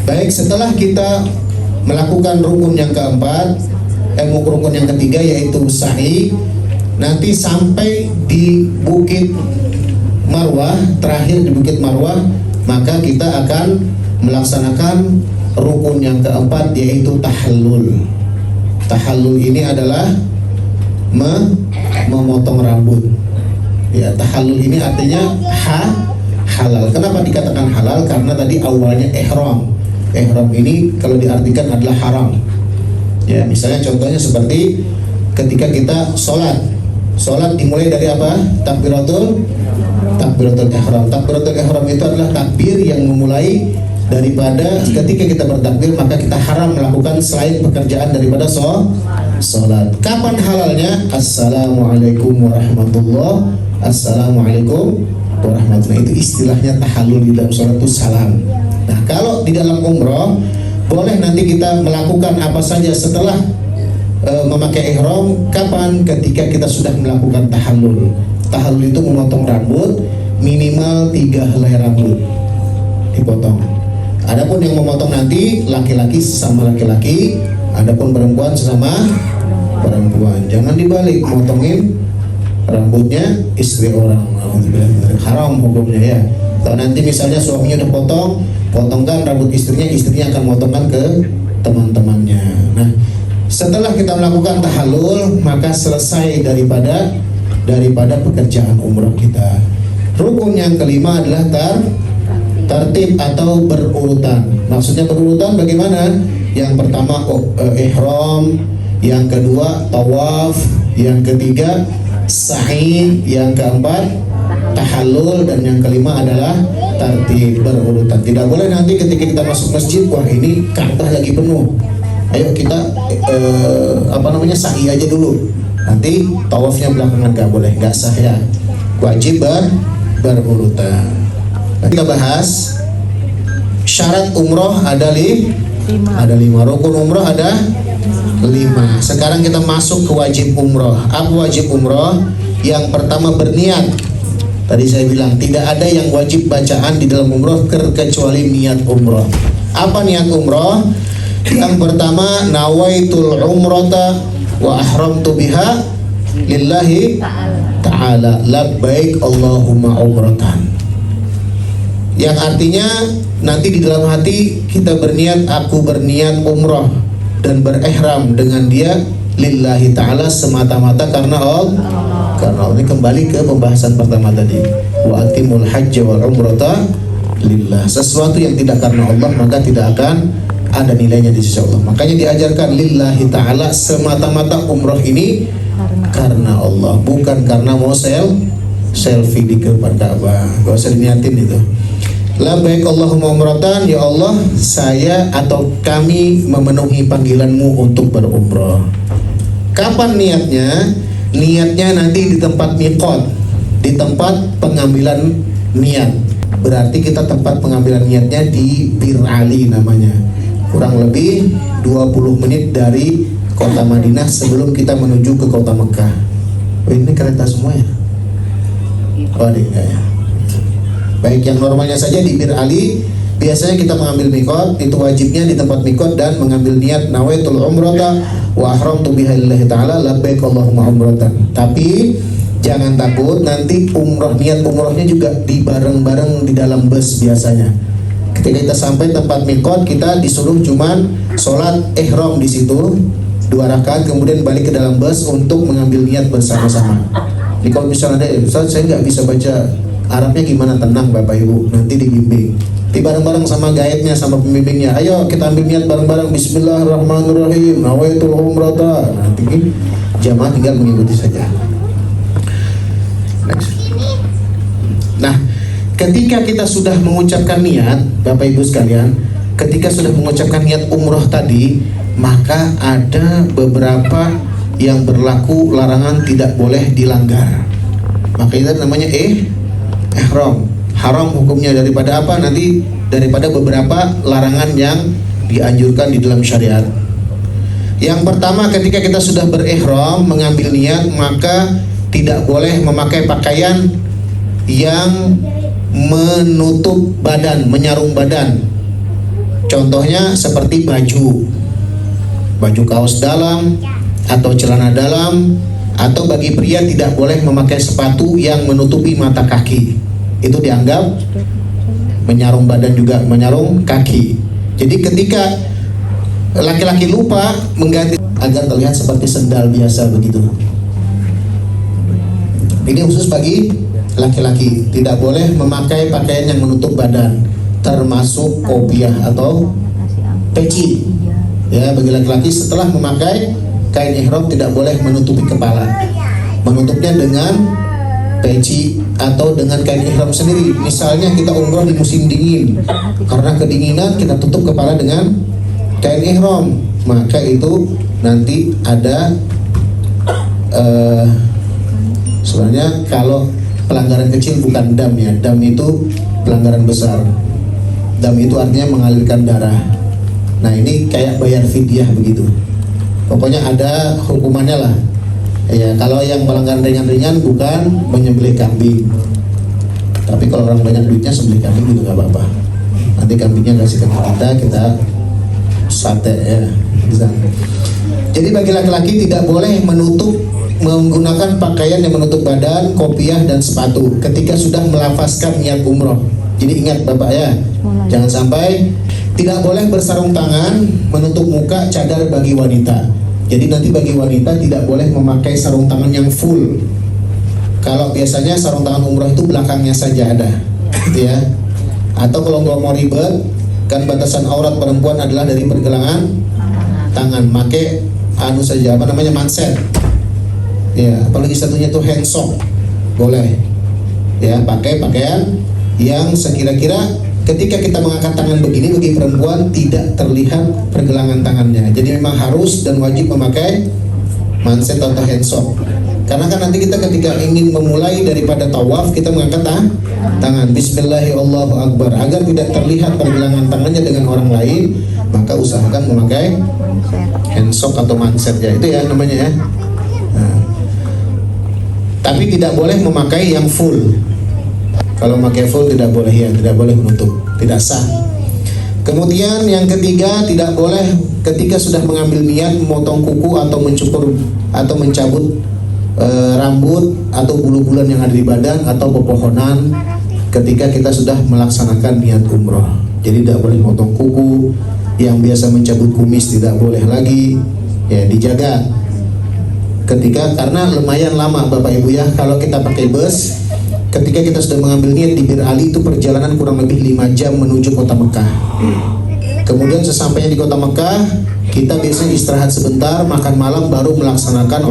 [SPEAKER 5] Baik, setelah kita melakukan rukun yang keempat, rukun yang ketiga yaitu sa'i, nanti sampai di Bukit Marwah, terakhir di Bukit Marwah, maka kita akan melaksanakan rukun yang keempat yaitu tahallul. Tahallul ini adalah memotong rambut. Ya, tahallul ini artinya halal. Kenapa dikatakan halal? Karena tadi awalnya ihram. Ihram ini kalau diartikan adalah haram. Ya, misalnya contohnya seperti ketika kita sholat dimulai dari apa? Takbiratul ihram. Takbiratul ihram itu adalah takbir yang memulai daripada ketika kita bertakbir, maka kita haram melakukan selain pekerjaan daripada sholat. Kapan halalnya? Assalamualaikum warahmatullah. Assalamualaikum warahmatullahi. Itu istilahnya tahallul di dalam sholat itu salam. Nah, kalau di dalam umroh boleh nanti kita melakukan apa saja setelah memakai ihram. Kapan? Ketika kita sudah melakukan tahallul. Tahallul itu memotong rambut minimal 3 helai rambut dipotong. Adapun yang memotong nanti laki-laki sesama laki-laki, adapun perempuan sesama perempuan. Jangan dibalik, motongin rambutnya istri orang, haram hukumnya ya. Kalau nanti misalnya suaminya udah potongkan rambut istrinya akan motongkan ke teman-temannya. Nah, setelah kita melakukan tahallul, maka selesai daripada pekerjaan umroh kita. Rukun yang kelima adalah tertib atau berurutan. Maksudnya berurutan bagaimana? Yang pertama ihram, yang kedua tawaf, yang ketiga sa'i, yang keempat tahallul, dan yang kelima adalah tertib berurutan. Tidak boleh nanti ketika kita masuk masjid, wah ini Ka'bah lagi penuh, ayo kita sa'i aja dulu, nanti tawafnya belakangan. Gak boleh, gak sah ya. Wajib berurutan. Kita bahas syarat umroh ada 5, rukun umroh ada 5. Sekarang kita masuk ke wajib umroh. Apa wajib umroh? Yang pertama berniat. Tadi saya bilang tidak ada yang wajib bacaan di dalam umroh kecuali niat umroh. Apa niat umroh? Yang pertama, nawaitul umrata wa ahramtu biha lillahi ta'ala labbaik Allahumma umratan. Yang artinya nanti di dalam hati kita berniat, aku berniat umroh dan berihram dengan dia lillahi ta'ala, semata-mata karena Allah. Karena ini kembali ke pembahasan pertama tadi, wa atimul hajja wal umrata lillah. Sesuatu yang tidak karena Allah maka tidak akan ada nilainya di sisi Allah. Makanya diajarkan lillahi ta'ala, semata-mata umroh ini karena Allah, bukan karena mau selfie di depan Ka'bah. Gak usah diniatin itu. Labbaik Allahumma umratan, ya Allah saya atau kami memenuhi panggilanmu untuk berumrah. Kapan niatnya? Niatnya nanti di tempat miqat, di tempat pengambilan niat. Berarti kita tempat pengambilan niatnya di Bir Ali namanya. Kurang lebih 20 menit dari kota Madinah sebelum kita menuju ke kota Mekah. Oh, ini kereta semua ya? Oh, enggak ya. Baik, yang normalnya saja di Bir Ali, biasanya kita mengambil mikot, itu wajibnya di tempat mikot dan mengambil niat nawaitul umrata wa ahramtu biha lillahi ta'ala labbaik Allahumma umratan. Tapi jangan takut, nanti niat umrohnya juga bareng-bareng di dalam bus biasanya. Ketika kita sampai tempat mikot, kita disuruh cuman sholat ihram di situ 2 rakaat, kemudian balik ke dalam bus untuk mengambil niat bersama-sama. Jadi kalau misalnya ada, Ustaz saya nggak bisa baca Arabnya gimana, tenang Bapak Ibu, nanti dibimbing. Bareng-bareng sama guide-nya, sama pembimbingnya. Ayo kita ambil niat bareng-bareng. Bismillahirrahmanirrahim. Nawaitul umrata. Nanti jamaah tinggal mengikuti saja. Next. Nah, ketika kita sudah mengucapkan niat, Bapak Ibu sekalian, ketika sudah mengucapkan niat umroh tadi, maka ada beberapa yang berlaku larangan tidak boleh dilanggar. Maka itu namanya ihram. Haram hukumnya daripada apa? Nanti daripada beberapa larangan yang dianjurkan di dalam syariat. Yang pertama, ketika kita sudah berihram mengambil niat, maka tidak boleh memakai pakaian yang menutup badan, menyarung badan. Contohnya seperti baju kaos dalam atau celana dalam, atau bagi pria tidak boleh memakai sepatu yang menutupi mata kaki. Itu dianggap menyarung badan juga, menyarung kaki. Jadi ketika laki-laki lupa mengganti agar terlihat seperti sendal biasa begitu. Ini khusus bagi laki-laki, tidak boleh memakai pakaian yang menutup badan, termasuk kopiah atau peci. Ya, bagi laki-laki setelah memakai kain ihram tidak boleh menutupi kepala. Menutupnya dengan peci atau dengan kain ihram sendiri. Misalnya kita umroh di musim dingin, karena kedinginan kita tutup kepala dengan kain ihram, maka itu nanti ada sebenarnya kalau pelanggaran kecil bukan dam ya, dam itu pelanggaran besar. Dam itu artinya mengalirkan darah. Nah ini kayak bayar fidyah begitu. Pokoknya ada hukumannya lah. Ya, kalau yang pelanggaran ringan-ringan bukan menyembelih kambing. Tapi kalau orang banyak duitnya sembelih kambing juga nggak apa-apa. Nanti kambingnya kasih ke kita sate ya. Jadi bagi laki-laki tidak boleh menggunakan pakaian yang menutup badan, kopiah dan sepatu ketika sudah melafazkan niat umroh. Jadi ingat Bapak ya, jangan sampai. Tidak boleh bersarung tangan, menutup muka, cadar bagi wanita. Jadi nanti bagi wanita tidak boleh memakai sarung tangan yang full. Kalau biasanya sarung tangan umroh itu belakangnya saja ada, gitu ya. Atau kalau nggak mau ribet, kan batasan aurat perempuan adalah dari pergelangan tangan, make anu saja, apa namanya, manset. Ya, apalagi satunya tuh handsock, boleh. Ya, pakai pakaian yang sekira-kira ketika kita mengangkat tangan begini bagi perempuan tidak terlihat pergelangan tangannya. Jadi memang harus dan wajib memakai manset atau handsock. Karena kan nanti kita ketika ingin memulai daripada tawaf, kita mengangkat tangan Bismillahirrahmanirrahim agar tidak terlihat pergelangan tangannya dengan orang lain, maka usahakan memakai handsock atau manset ya, itu ya namanya ya. Nah, tapi tidak boleh memakai yang full. Kalau memakai full tidak boleh ya, tidak boleh menutup, tidak sah. Kemudian yang ketiga, tidak boleh ketika sudah mengambil niat memotong kuku atau mencukur atau mencabut rambut atau bulu-buluan yang ada di badan atau pepohonan ketika kita sudah melaksanakan niat umroh. Jadi tidak boleh memotong kuku, yang biasa mencabut kumis tidak boleh lagi, ya dijaga. Ketika, karena lumayan lama Bapak Ibu ya, kalau kita pakai bus, ketika kita sudah mengambil niat di Bir Ali itu perjalanan kurang lebih 5 jam menuju kota Mekah. Kemudian sesampainya di kota Mekah, kita biasanya istirahat sebentar, makan malam, baru melaksanakan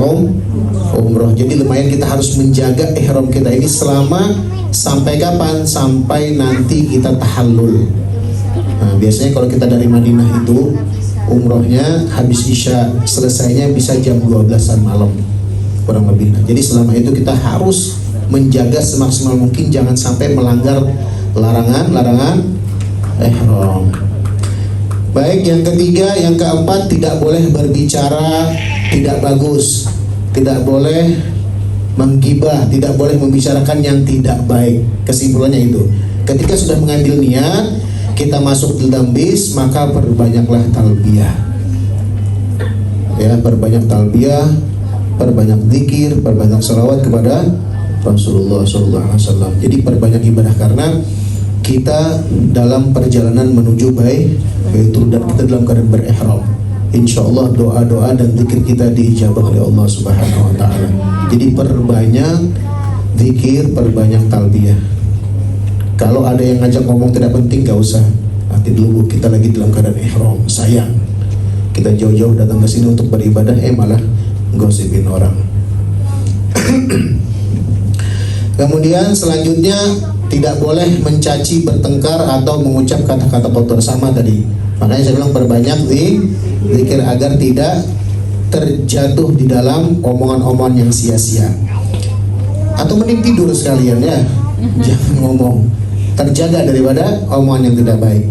[SPEAKER 5] umroh. Jadi lumayan kita harus menjaga ihram kita ini selama sampai kapan? Sampai nanti kita tahallul. Nah, biasanya kalau kita dari Madinah itu umrohnya habis Isya, selesainya bisa jam 12-an malam kurang lebih. Nah, jadi selama itu kita harus menjaga semaksimal mungkin jangan sampai melanggar larangan ihram. Baik, yang ketiga, yang keempat, tidak boleh berbicara tidak bagus, tidak boleh menggibah, tidak boleh membicarakan yang tidak baik. Kesimpulannya itu, ketika sudah mengambil niat, kita masuk di dalam bis, maka perbanyaklah talbiyah. Ya, perbanyak talbiyah, perbanyak zikir, perbanyak salawat kepada Rasulullah SAW. Jadi perbanyak ibadah karena kita dalam perjalanan menuju Baitul dan kita dalam keadaan berihram. Insya Allah doa-doa dan zikir kita diijabah oleh Allah Subhanahu Wa Taala. Jadi perbanyak zikir, perbanyak talbiyah. Kalau ada yang ngajak ngomong tidak penting, gak usah. Nanti dulu kita lagi dalam keadaan ihram. Sayang kita jauh-jauh datang ke sini untuk beribadah, malah gosipin orang. Kemudian selanjutnya, tidak boleh mencaci, bertengkar atau mengucap kata-kata kotor, sama tadi. Makanya saya bilang perbanyak zikir agar tidak terjatuh di dalam omongan-omongan yang sia-sia. Atau mending tidur sekalian ya, jangan ngomong. Terjaga daripada omongan yang tidak baik.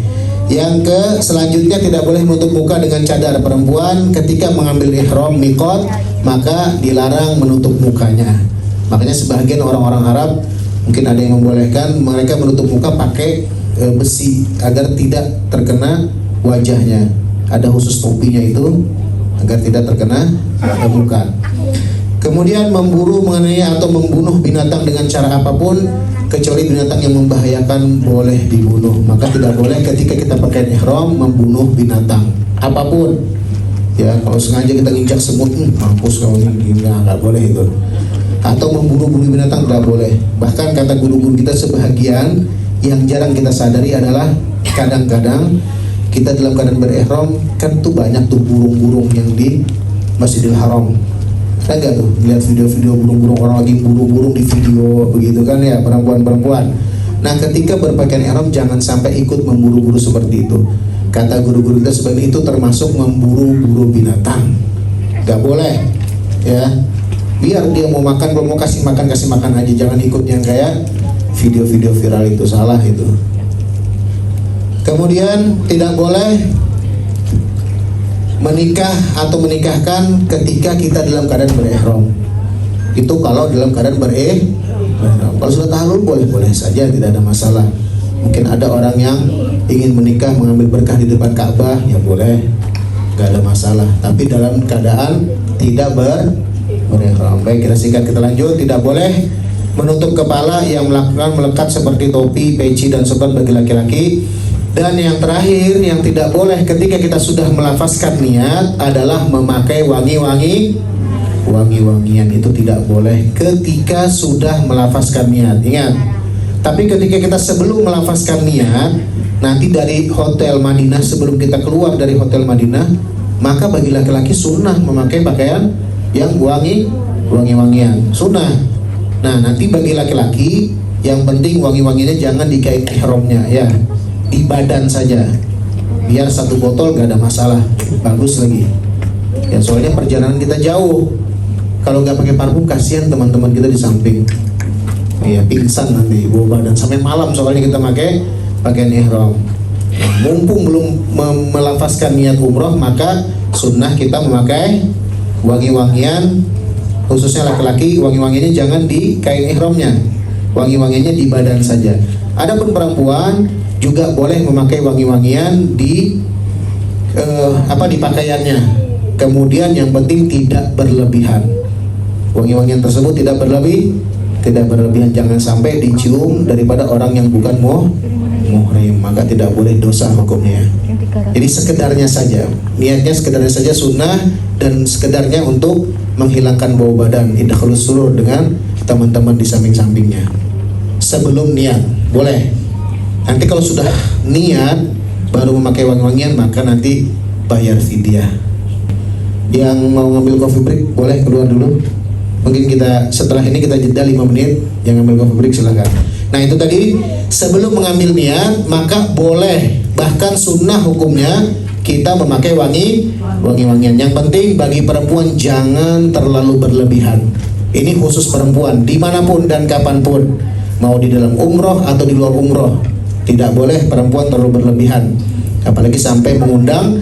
[SPEAKER 5] Yang selanjutnya, tidak boleh menutup muka dengan cadar. Perempuan ketika mengambil ihram miqat, maka dilarang menutup mukanya. Makanya sebagian orang-orang Arab, mungkin ada yang membolehkan mereka menutup muka pakai besi agar tidak terkena wajahnya. Ada khusus topinya itu agar tidak terkena muka. Kemudian memburu, menganiaya atau membunuh binatang dengan cara apapun kecuali binatang yang membahayakan boleh dibunuh. Maka tidak boleh ketika kita pakai ihram membunuh binatang apapun. Ya, kalau sengaja kita nginjak semut, mampus kau ini, nggak boleh itu. Atau membunuh binatang tidak boleh. Bahkan kata guru-guru kita sebahagian yang jarang kita sadari adalah kadang-kadang kita dalam keadaan berihram kan tuh banyak tuh burung-burung yang di Masjidil Haram. Ada nggak tuh lihat video-video burung-burung, orang lagi buru-burung di video begitu kan ya, perempuan-perempuan. Nah, ketika berpakaian ihram jangan sampai ikut memburu-buru seperti itu. Kata guru-guru kita sebenarnya itu termasuk memburu-buru binatang. Gak boleh ya. Biar dia mau makan, belum mau kasih makan aja. Jangan ikut yang kayak video-video viral itu, salah itu. Kemudian tidak boleh menikah atau menikahkan ketika kita dalam keadaan berihram. Itu kalau dalam keadaan berihram. Kalau sudah tahallul boleh-boleh saja, tidak ada masalah. Mungkin ada orang yang ingin menikah mengambil berkah di depan Ka'bah, ya boleh, gak ada masalah. Tapi dalam keadaan tidak berihram. Baik, kita singkat, kita lanjut. Tidak boleh menutup kepala yang melakukan melekat seperti topi, peci dan sorban bagi laki-laki. Dan yang terakhir yang tidak boleh ketika kita sudah melafazkan niat adalah memakai wangi-wangi wangi-wangian itu tidak boleh ketika sudah melafazkan niat. Ingat, tapi ketika kita sebelum melafazkan niat, nanti dari hotel Madinah, sebelum kita keluar dari hotel Madinah, maka bagi laki-laki sunnah memakai pakaian yang wangi-wangian, sunnah. Nah, nanti bagi laki-laki yang penting wangi-wanginya jangan di kain ihramnya ya, di badan saja. Biar satu botol gak ada masalah, bagus lagi. Ya soalnya perjalanan kita jauh. Kalau nggak pakai parfum kasihan teman-teman kita di samping. Ya pingsan nanti bawa badan sampai malam soalnya kita pakai pakaian ihram. Nah, mumpung belum melafazkan niat umroh, maka sunnah kita memakai wangi-wangian, khususnya laki-laki, wangi-wangiannya jangan di kain ihramnya, wangi-wangiannya di badan saja. Adapun perempuan juga boleh memakai wangi-wangian di di pakaiannya. Kemudian yang penting tidak berlebihan. Wangi-wangian tersebut tidak berlebihan, jangan sampai dicium daripada orang yang bukan muhrim, maka tidak boleh dosa hukumnya. Jadi sekedarnya saja, niatnya sekedarnya saja sunnah dan sekedarnya untuk menghilangkan bau badan, idkhulus surur dengan teman-teman di samping-sampingnya. Sebelum niat boleh. Nanti kalau sudah niat baru memakai wangi-wangian, maka nanti bayar fidyah. Yang mau ngambil coffee break boleh keluar dulu. Mungkin kita setelah ini kita jeda 5 menit. Yang ngambil coffee break silakan. Nah itu tadi sebelum mengambil niat, maka boleh, bahkan sunnah hukumnya kita memakai wangi-wangian. Yang penting bagi perempuan jangan terlalu berlebihan. Ini khusus perempuan, dimanapun dan kapanpun, mau di dalam umroh atau di luar umroh, tidak boleh perempuan terlalu berlebihan, apalagi sampai mengundang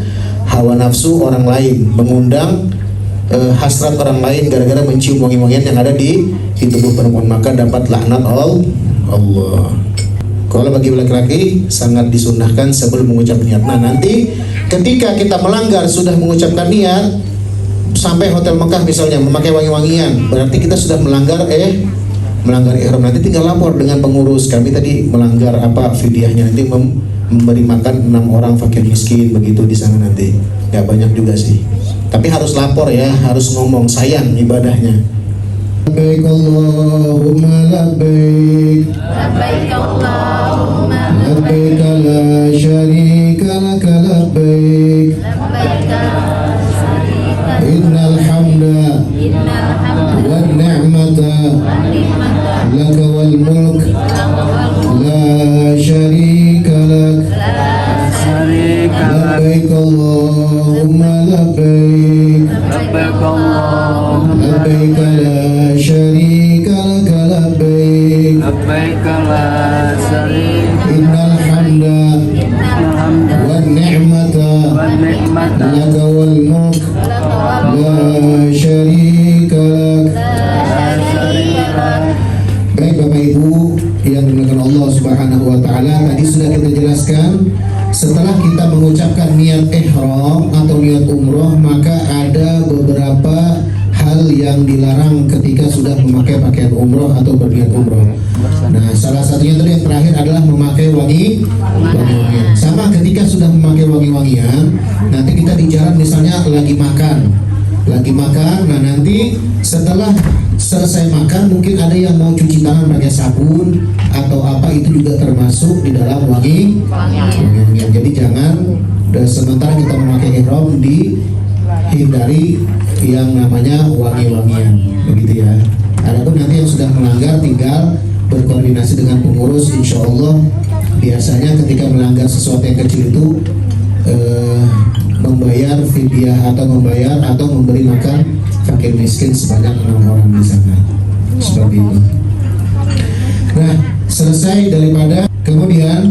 [SPEAKER 5] hawa nafsu orang lain, mengundang hasrat orang lain gara-gara mencium wangi-wangian yang ada di tubuh perempuan, maka dapat laknat Allah. Kalau bagi laki-laki sangat disunnahkan sebelum mengucap niat. Nah nanti ketika kita melanggar sudah mengucapkan niat, sampai hotel Mekah misalnya memakai wangi-wangian, berarti kita sudah melanggar ihram. Nanti tinggal lapor dengan pengurus, kami tadi melanggar fidyahnya, nanti memberi makan 6 orang fakir miskin begitu di sana nanti. Nggak banyak juga sih, tapi harus lapor ya, harus ngomong, sayang ibadahnya. Labbaik Allahumma labbaik, labbaik Allahumma labbaik, la syarika laka labbaik, labbaik la syarika laka, innal hamda wan ni'mata laka wal mulk la syarika lak, labbaik Allahumma labbaik, labbaik Allahumma labbaik, la syarika laka labbaik, labbaik la syarika, innal hamda wan ni'mata laka wal mulk la syarika lak. Baik Bapak Ibu yang dimuliakan Allah Subhanahu wa taala, tadi sudah kita jelaskan setelah kita mengucapkan niat ihram atau niat umroh, maka ada beberapa hal yang dilarang ketika sudah memakai pakaian umroh atau berniat umroh. Nah, salah satunya tadi yang terakhir adalah memakai wangi-wangian. Sama ketika sudah memakai wangi-wangian, nanti kita di jalan misalnya lagi makan. Nah nanti setelah selesai makan mungkin ada yang mau cuci tangan pakai sabun atau apa, itu juga termasuk di dalam wangi-wangian. Jadi jangan sementara kita memakai ihram dihindari yang namanya wangi-wangian, begitu ya. Adapun nanti yang sudah melanggar tinggal berkoordinasi dengan pengurus. Insya Allah biasanya ketika melanggar sesuatu yang kecil itu membayar fidyah atau memberi makan fakir miskin sebanyak 6 orang di sana, seperti itu. Nah, selesai daripada, kemudian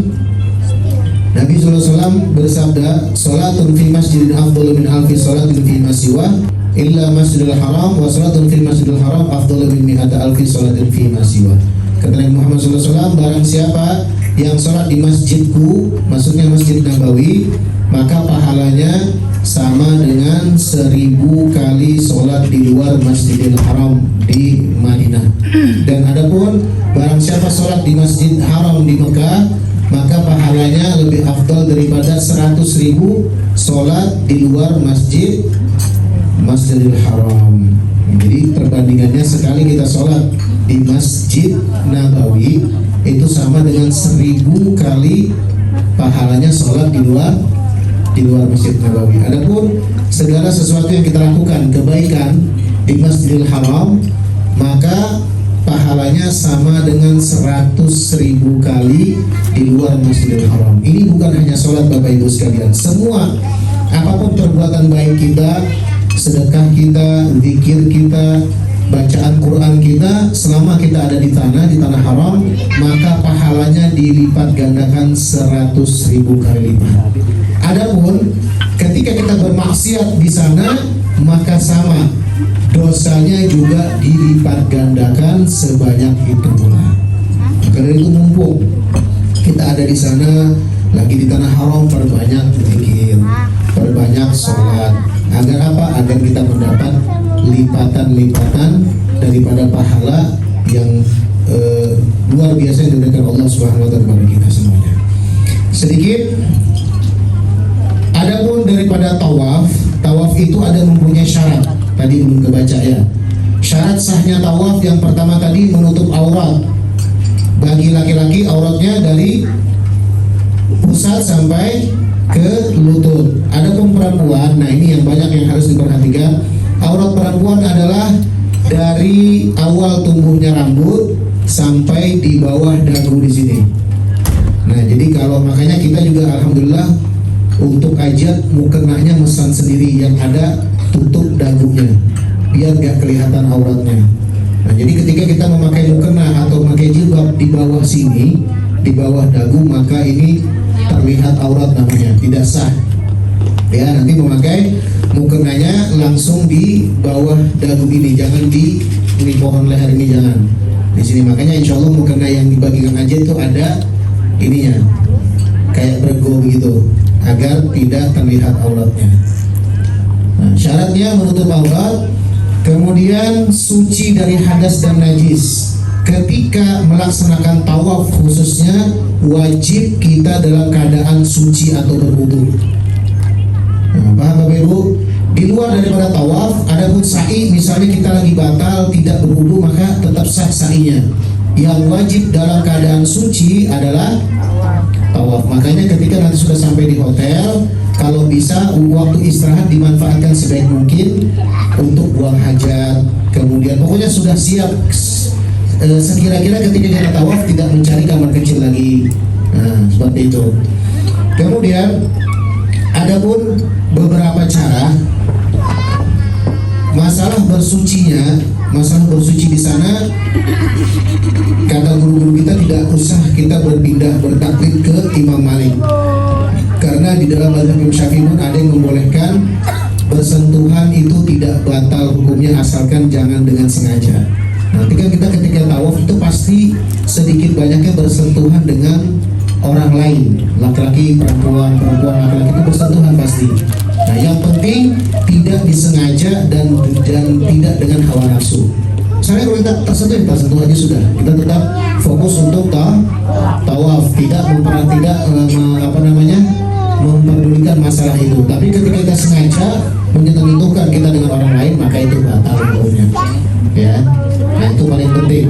[SPEAKER 5] Nabi SAW bersabda, "Salatun fi masjidin afdalu min alfi salatin fi masiwa illa masjidil haram, wa salatun fi masjidil haram afdalu min mi'ata alfi salatin fi masiwa." Kata Nabi Muhammad SAW, barang siapa yang sholat di masjidku, maksudnya Masjid Nabawi, maka pahalanya sama dengan 1000 kali sholat di luar Masjidil Haram di Madinah. Dan adapun barang siapa sholat di Masjid Haram di Mekah, maka pahalanya lebih afdal daripada 100.000 sholat di luar Masjidil Haram. Jadi perbandingannya sekali kita sholat di Masjid Nabawi itu sama dengan 1000 kali pahalanya sholat di luar Masjid Nabawi. Adapun segala sesuatu yang kita lakukan kebaikan di Masjidil Haram, maka pahalanya sama dengan 100.000 kali di luar Masjidil Haram. Ini bukan hanya sholat Bapak Ibu sekalian, semua apapun perbuatan baik kita, sedekah kita, zikir kita, bacaan Quran kita, selama kita ada di tanah haram, maka pahalanya dilipat gandakan 100.000 kali lipat. Adapun ketika kita bermaksiat di sana, maka sama, dosanya juga dilipat gandakan sebanyak itu pula. Maka dari itu mumpung kita ada di sana, lagi di tanah haram, perbanyak zikir, perbanyak sholat. Agar apa? Agar kita mendapat lipatan-lipatan daripada pahala yang luar biasa yang diberikan Allah Subhanahu wa taala kepada kita semuanya. Sedikit, adapun daripada tawaf itu ada mempunyai syarat. Tadi belum kebaca ya. Syarat sahnya tawaf yang pertama tadi menutup aurat. Bagi laki-laki auratnya dari pusat sampai ke lutut. Adapun perempuan, nah ini yang banyak yang harus diperhatikan. Aurat perempuan adalah dari awal tumbuhnya rambut sampai di bawah dagu di sini. Nah, jadi kalau makanya kita juga alhamdulillah untuk hajat mukenahnya mesan sendiri yang ada tutup dagunya biar gak kelihatan auratnya. Nah, jadi ketika kita memakai mukena atau memakai jilbab di bawah sini, di bawah dagu, maka ini terlihat aurat namanya, tidak sah. Ya, nanti memakai mukenanya langsung di bawah dagu ini, jangan di pohon leher ini, jangan di sini. Makanya insya Allah mukena yang dibagikan aja itu ada ininya, kayak bergo begitu, agar tidak terlihat auratnya. Nah, syaratnya menutup aurat, kemudian suci dari hadas dan najis. Ketika melaksanakan tawaf khususnya wajib kita dalam keadaan suci atau berwudu. Nah, paham Bapak Ibu? Di luar daripada tawaf, adapun sa'i, misalnya kita lagi batal tidak berwudu, maka tetap sah sa'inya. Yang wajib dalam keadaan suci adalah tawaf. Makanya ketika nanti sudah sampai di hotel, kalau bisa waktu istirahat dimanfaatkan sebaik mungkin untuk buang hajat. Kemudian pokoknya sudah siap sekira-kira ketika kita tawaf tidak mencari kamar kecil lagi. Nah, seperti itu. Kemudian adapun beberapa cara masalah bersucinya, masalah bersuci di sana, kata guru-guru kita tidak usah kita berpindah bertaklid ke Imam Malik, karena di dalam mazhab Imam Syafi'i pun ada yang membolehkan bersentuhan itu tidak batal hukumnya asalkan jangan dengan sengaja. Nanti kan kita ketika tawaf itu pasti sedikit banyaknya bersentuhan dengan orang lain, laki-laki, perempuan, laki-laki itu bersentuhan pasti. Nah, yang penting tidak disengaja dan tidak dengan hawa nafsu. Misalnya kalau kita tersentuh aja sudah. Kita tetap fokus untuk tawaf, tidak memperdulikan masalah itu. Tapi ketika kita sengaja menyentuhkan kita dengan orang lain, maka itu batal hukumnya. Ya. Nah, itu paling penting.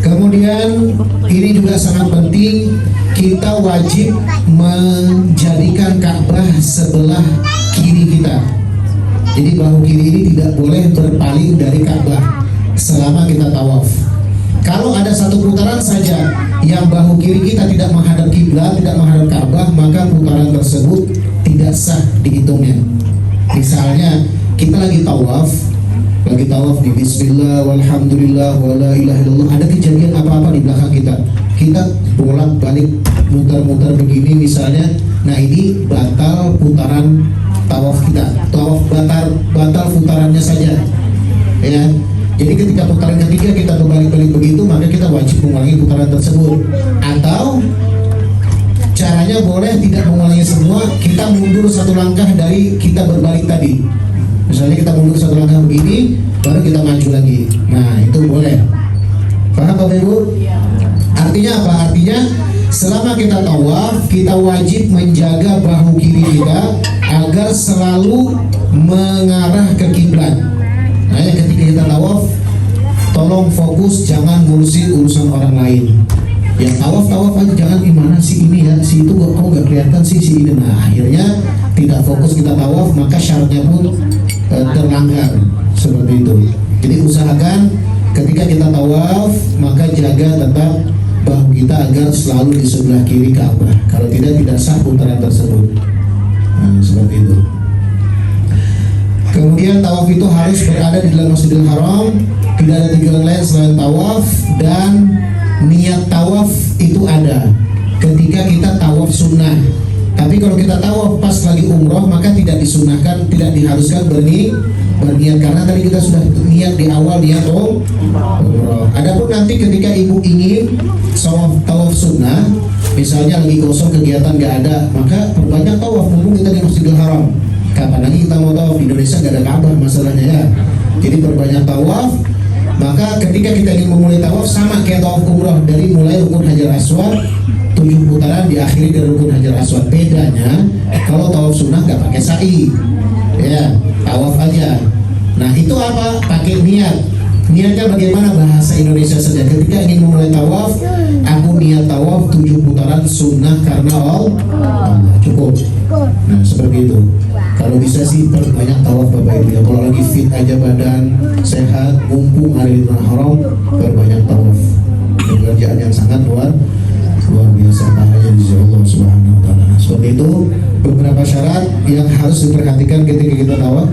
[SPEAKER 5] Kemudian ini juga sangat penting, kita wajib menjadikan Ka'bah sebelah kiri kita. Jadi bahu kiri ini tidak boleh berpaling dari Ka'bah selama kita tawaf. Kalau ada satu putaran saja yang bahu kiri kita tidak menghadap kiblat, tidak menghadap Ka'bah, maka putaran tersebut tidak sah dihitungnya. Misalnya kita lagi tawaf di bismillah walhamdulillah wala ilaha illallah, ada kejadian apa-apa di belakang kita bolak-balik muter-muter begini misalnya, nah ini batal putaran tawaf kita, tawaf batal putarannya saja ya. Jadi ketika putaran ketiga kita berbalik-balik begitu, maka kita wajib mengulangi putaran tersebut. Atau caranya boleh tidak mengulangi semua, kita mundur satu langkah dari kita berbalik tadi. Misalnya kita mundur satu langkah begini, baru kita maju lagi. Nah, itu boleh. Paham Bapak Ibu? Artinya apa? Artinya selama kita tawaf, kita wajib menjaga bahu kiri kita agar selalu mengarah ke kiblat. Nah, ketika kita tawaf, tolong fokus, jangan ngurusin urusan orang lain. Yang tawaf aja, jangan gimana sih ini ya, si itu kok nggak kelihatan sih si ini. Nah, akhirnya tidak fokus kita tawaf, maka syaratnya pun terlanggar seperti itu. Jadi usahakan ketika kita tawaf, maka jaga tetap bahu kita agar selalu di sebelah kiri Ka'bah. Kalau tidak sah putaran tersebut. Nah, seperti itu. Kemudian tawaf itu harus berada di dalam Masjidil Haram, tidak ada tujuan lain selain tawaf, dan niat tawaf itu ada ketika kita tawaf sunnah. Tapi kalau kita tawaf pas lagi umroh, maka tidak disunahkan, tidak diharuskan berniat, karena tadi kita sudah niat di awal, niat umroh. Adapun nanti ketika ibu ingin tawaf sunnah, misalnya lagi kosong kegiatan nggak ada, maka perbanyak tawaf, mumpung kita di Masjidil Haram. Kapan lagi kita mau tawaf? Di Indonesia nggak ada Ka'bah masalahnya ya. Jadi perbanyak tawaf. Maka ketika kita ingin memulai tawaf, sama kayak tawaf umroh, dari mulai rukun Hajar Aswad 7 putaran diakhiri dari rukun Hajar Aswad. Bedanya kalau tawaf sunnah nggak pakai sa'i, ya tawaf aja. Nah itu apa? Pakai niat. Niatnya bagaimana? Bahasa Indonesia saja. Ketika ingin memulai tawaf, aku niat tawaf 7 putaran sunnah karena Allah, cukup. Nah seperti itu. Kalau bisa sih perbanyak tawaf Bapak Ibu ya. Kalau lagi fit aja badan, sehat, mumpung ada di tanah haram, perbanyak tawaf. Pekerjaan yang sangat luar biasa pahalanya di Allah Subhanahu wa taala. Seperti itu beberapa syarat yang harus diperhatikan ketika kita tawaf.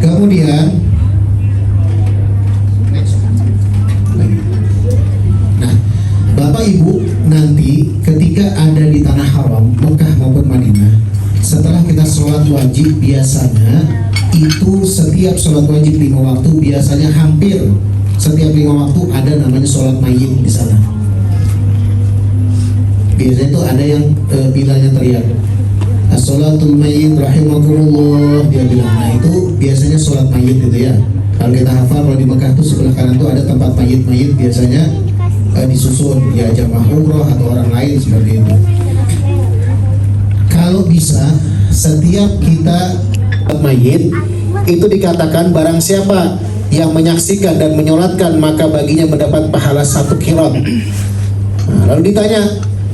[SPEAKER 5] Kemudian Bapak Ibu nanti ketika ada di tanah haram Mekah maupun Madinah, setelah kita sholat wajib, biasanya itu setiap sholat wajib 5 waktu, biasanya hampir setiap 5 waktu ada namanya sholat mayit di sana. Biasanya itu ada yang bilangnya teriak as-sholatul mayyit rahimakumullah, dia bilang. Nah itu biasanya sholat mayit itu ya. Kalau kita hafal, kalau di Mekah tuh sebelah kanan tuh ada tempat mayit biasanya disusun ya, jamaah umroh atau orang lain seperti itu. Kalau bisa setiap kita mayit itu dikatakan barang siapa yang menyaksikan dan menyolatkan maka baginya mendapat pahala 1 qirot. Nah, lalu ditanya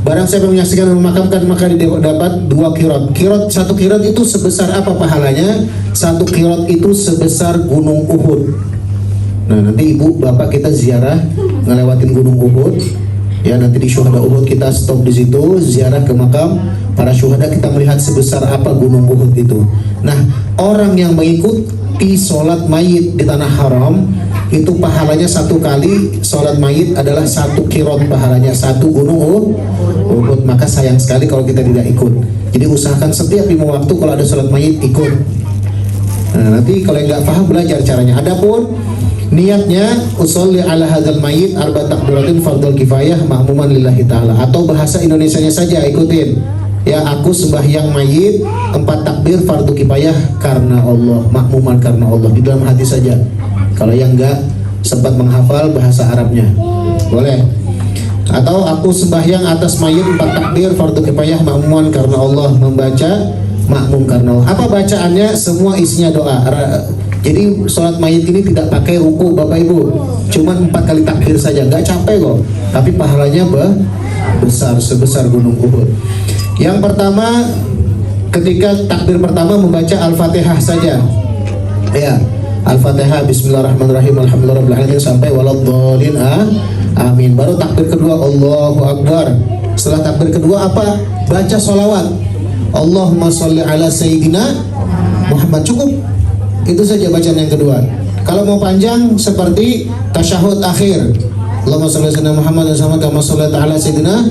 [SPEAKER 5] barang siapa yang menyaksikan dan memakamkan maka dapat 2 qirot. 1 qirot itu sebesar apa pahalanya? 1 qirot itu sebesar gunung Uhud. Nah nanti ibu bapak kita ziarah ngelewatin gunung Uhud ya, nanti di syuhada Uhud kita stop di situ ziarah ke makam para syuhada, kita melihat sebesar apa gunung Uhud itu. Nah orang yang mengikuti sholat mayit di tanah haram itu pahalanya 1 kali sholat mayit adalah 1 qirot pahalanya, 1 gunung Uhud. Maka sayang sekali kalau kita tidak ikut. Jadi usahakan setiap 5 waktu kalau ada sholat mayit ikut. Nah nanti kalau yang nggak paham belajar caranya. Adapun niatnya usolli ala hadzal mayyit 4 takbiratin fardhu kifayah ma'muman lillahi ta'ala, atau bahasa Indonesianya saja ikutin ya, aku sembahyang mayit 4 takbir fardu kifayah karena Allah, makmuman karena Allah, di dalam hati saja. Kalau yang enggak sempat menghafal bahasa Arabnya boleh. Atau aku sembahyang atas mayit 4 takbir fardu kifayah makmuman karena Allah, membaca makmum karena Allah. Apa bacaannya? Semua isinya doa. Jadi sholat mayit ini tidak pakai ruku Bapak Ibu, cuman 4 kali takbir saja, nggak capek kok, tapi pahalanya besar sebesar gunung Uhud. Yang pertama, ketika takbir pertama membaca Al-Fatihah saja ya, Al-Fatihah Bismillahirrahmanirrahim Alhamdulillahirabbil alamin sampai waladhdallin amin. Baru takbir kedua Allahu Akbar. Setelah takbir kedua apa? Baca sholawat Allahumma sholli ala Sayyidina Muhammad, cukup. Itu saja bacaan yang kedua. Kalau mau panjang seperti tasyahud akhir Allahumma sholli ala Muhammad sama kama sholli ala Sayyidina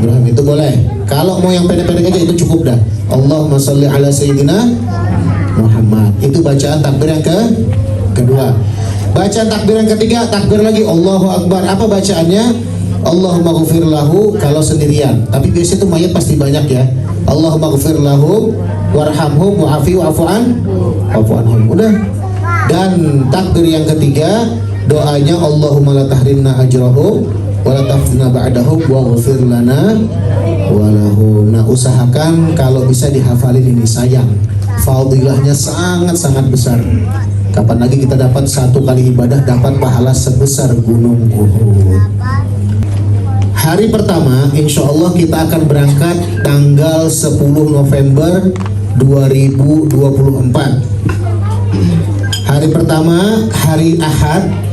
[SPEAKER 5] Ibrahim, itu boleh. Kalau mau yang pendek-pendek aja itu cukup dah. Allahumma sholli ala Sayyidina Muhammad. Itu bacaan takbir yang kedua. Bacaan takbir yang ketiga, takbir lagi Allahu Akbar. Apa bacaannya? Allahumma ghufir lahu kalau sendirian. Tapi biasanya itu mayat pasti banyak ya. Allahumma ghufir lahu warhamhum wa'afi wa'afu anhum. Udah. Dan takbir yang ketiga Doanya Allahumma la tahrimna ajrahum wa la taftina ba'dahum waghfir lana wa lahum. Nah, usahakan kalau bisa dihafalin ini, sayang. Fadilahnya sangat-sangat besar. Kapan lagi kita dapat satu kali ibadah dapat pahala sebesar gunung Uhud. Hari pertama insya Allah kita akan berangkat tanggal 10 November 2024. Hari pertama hari Ahad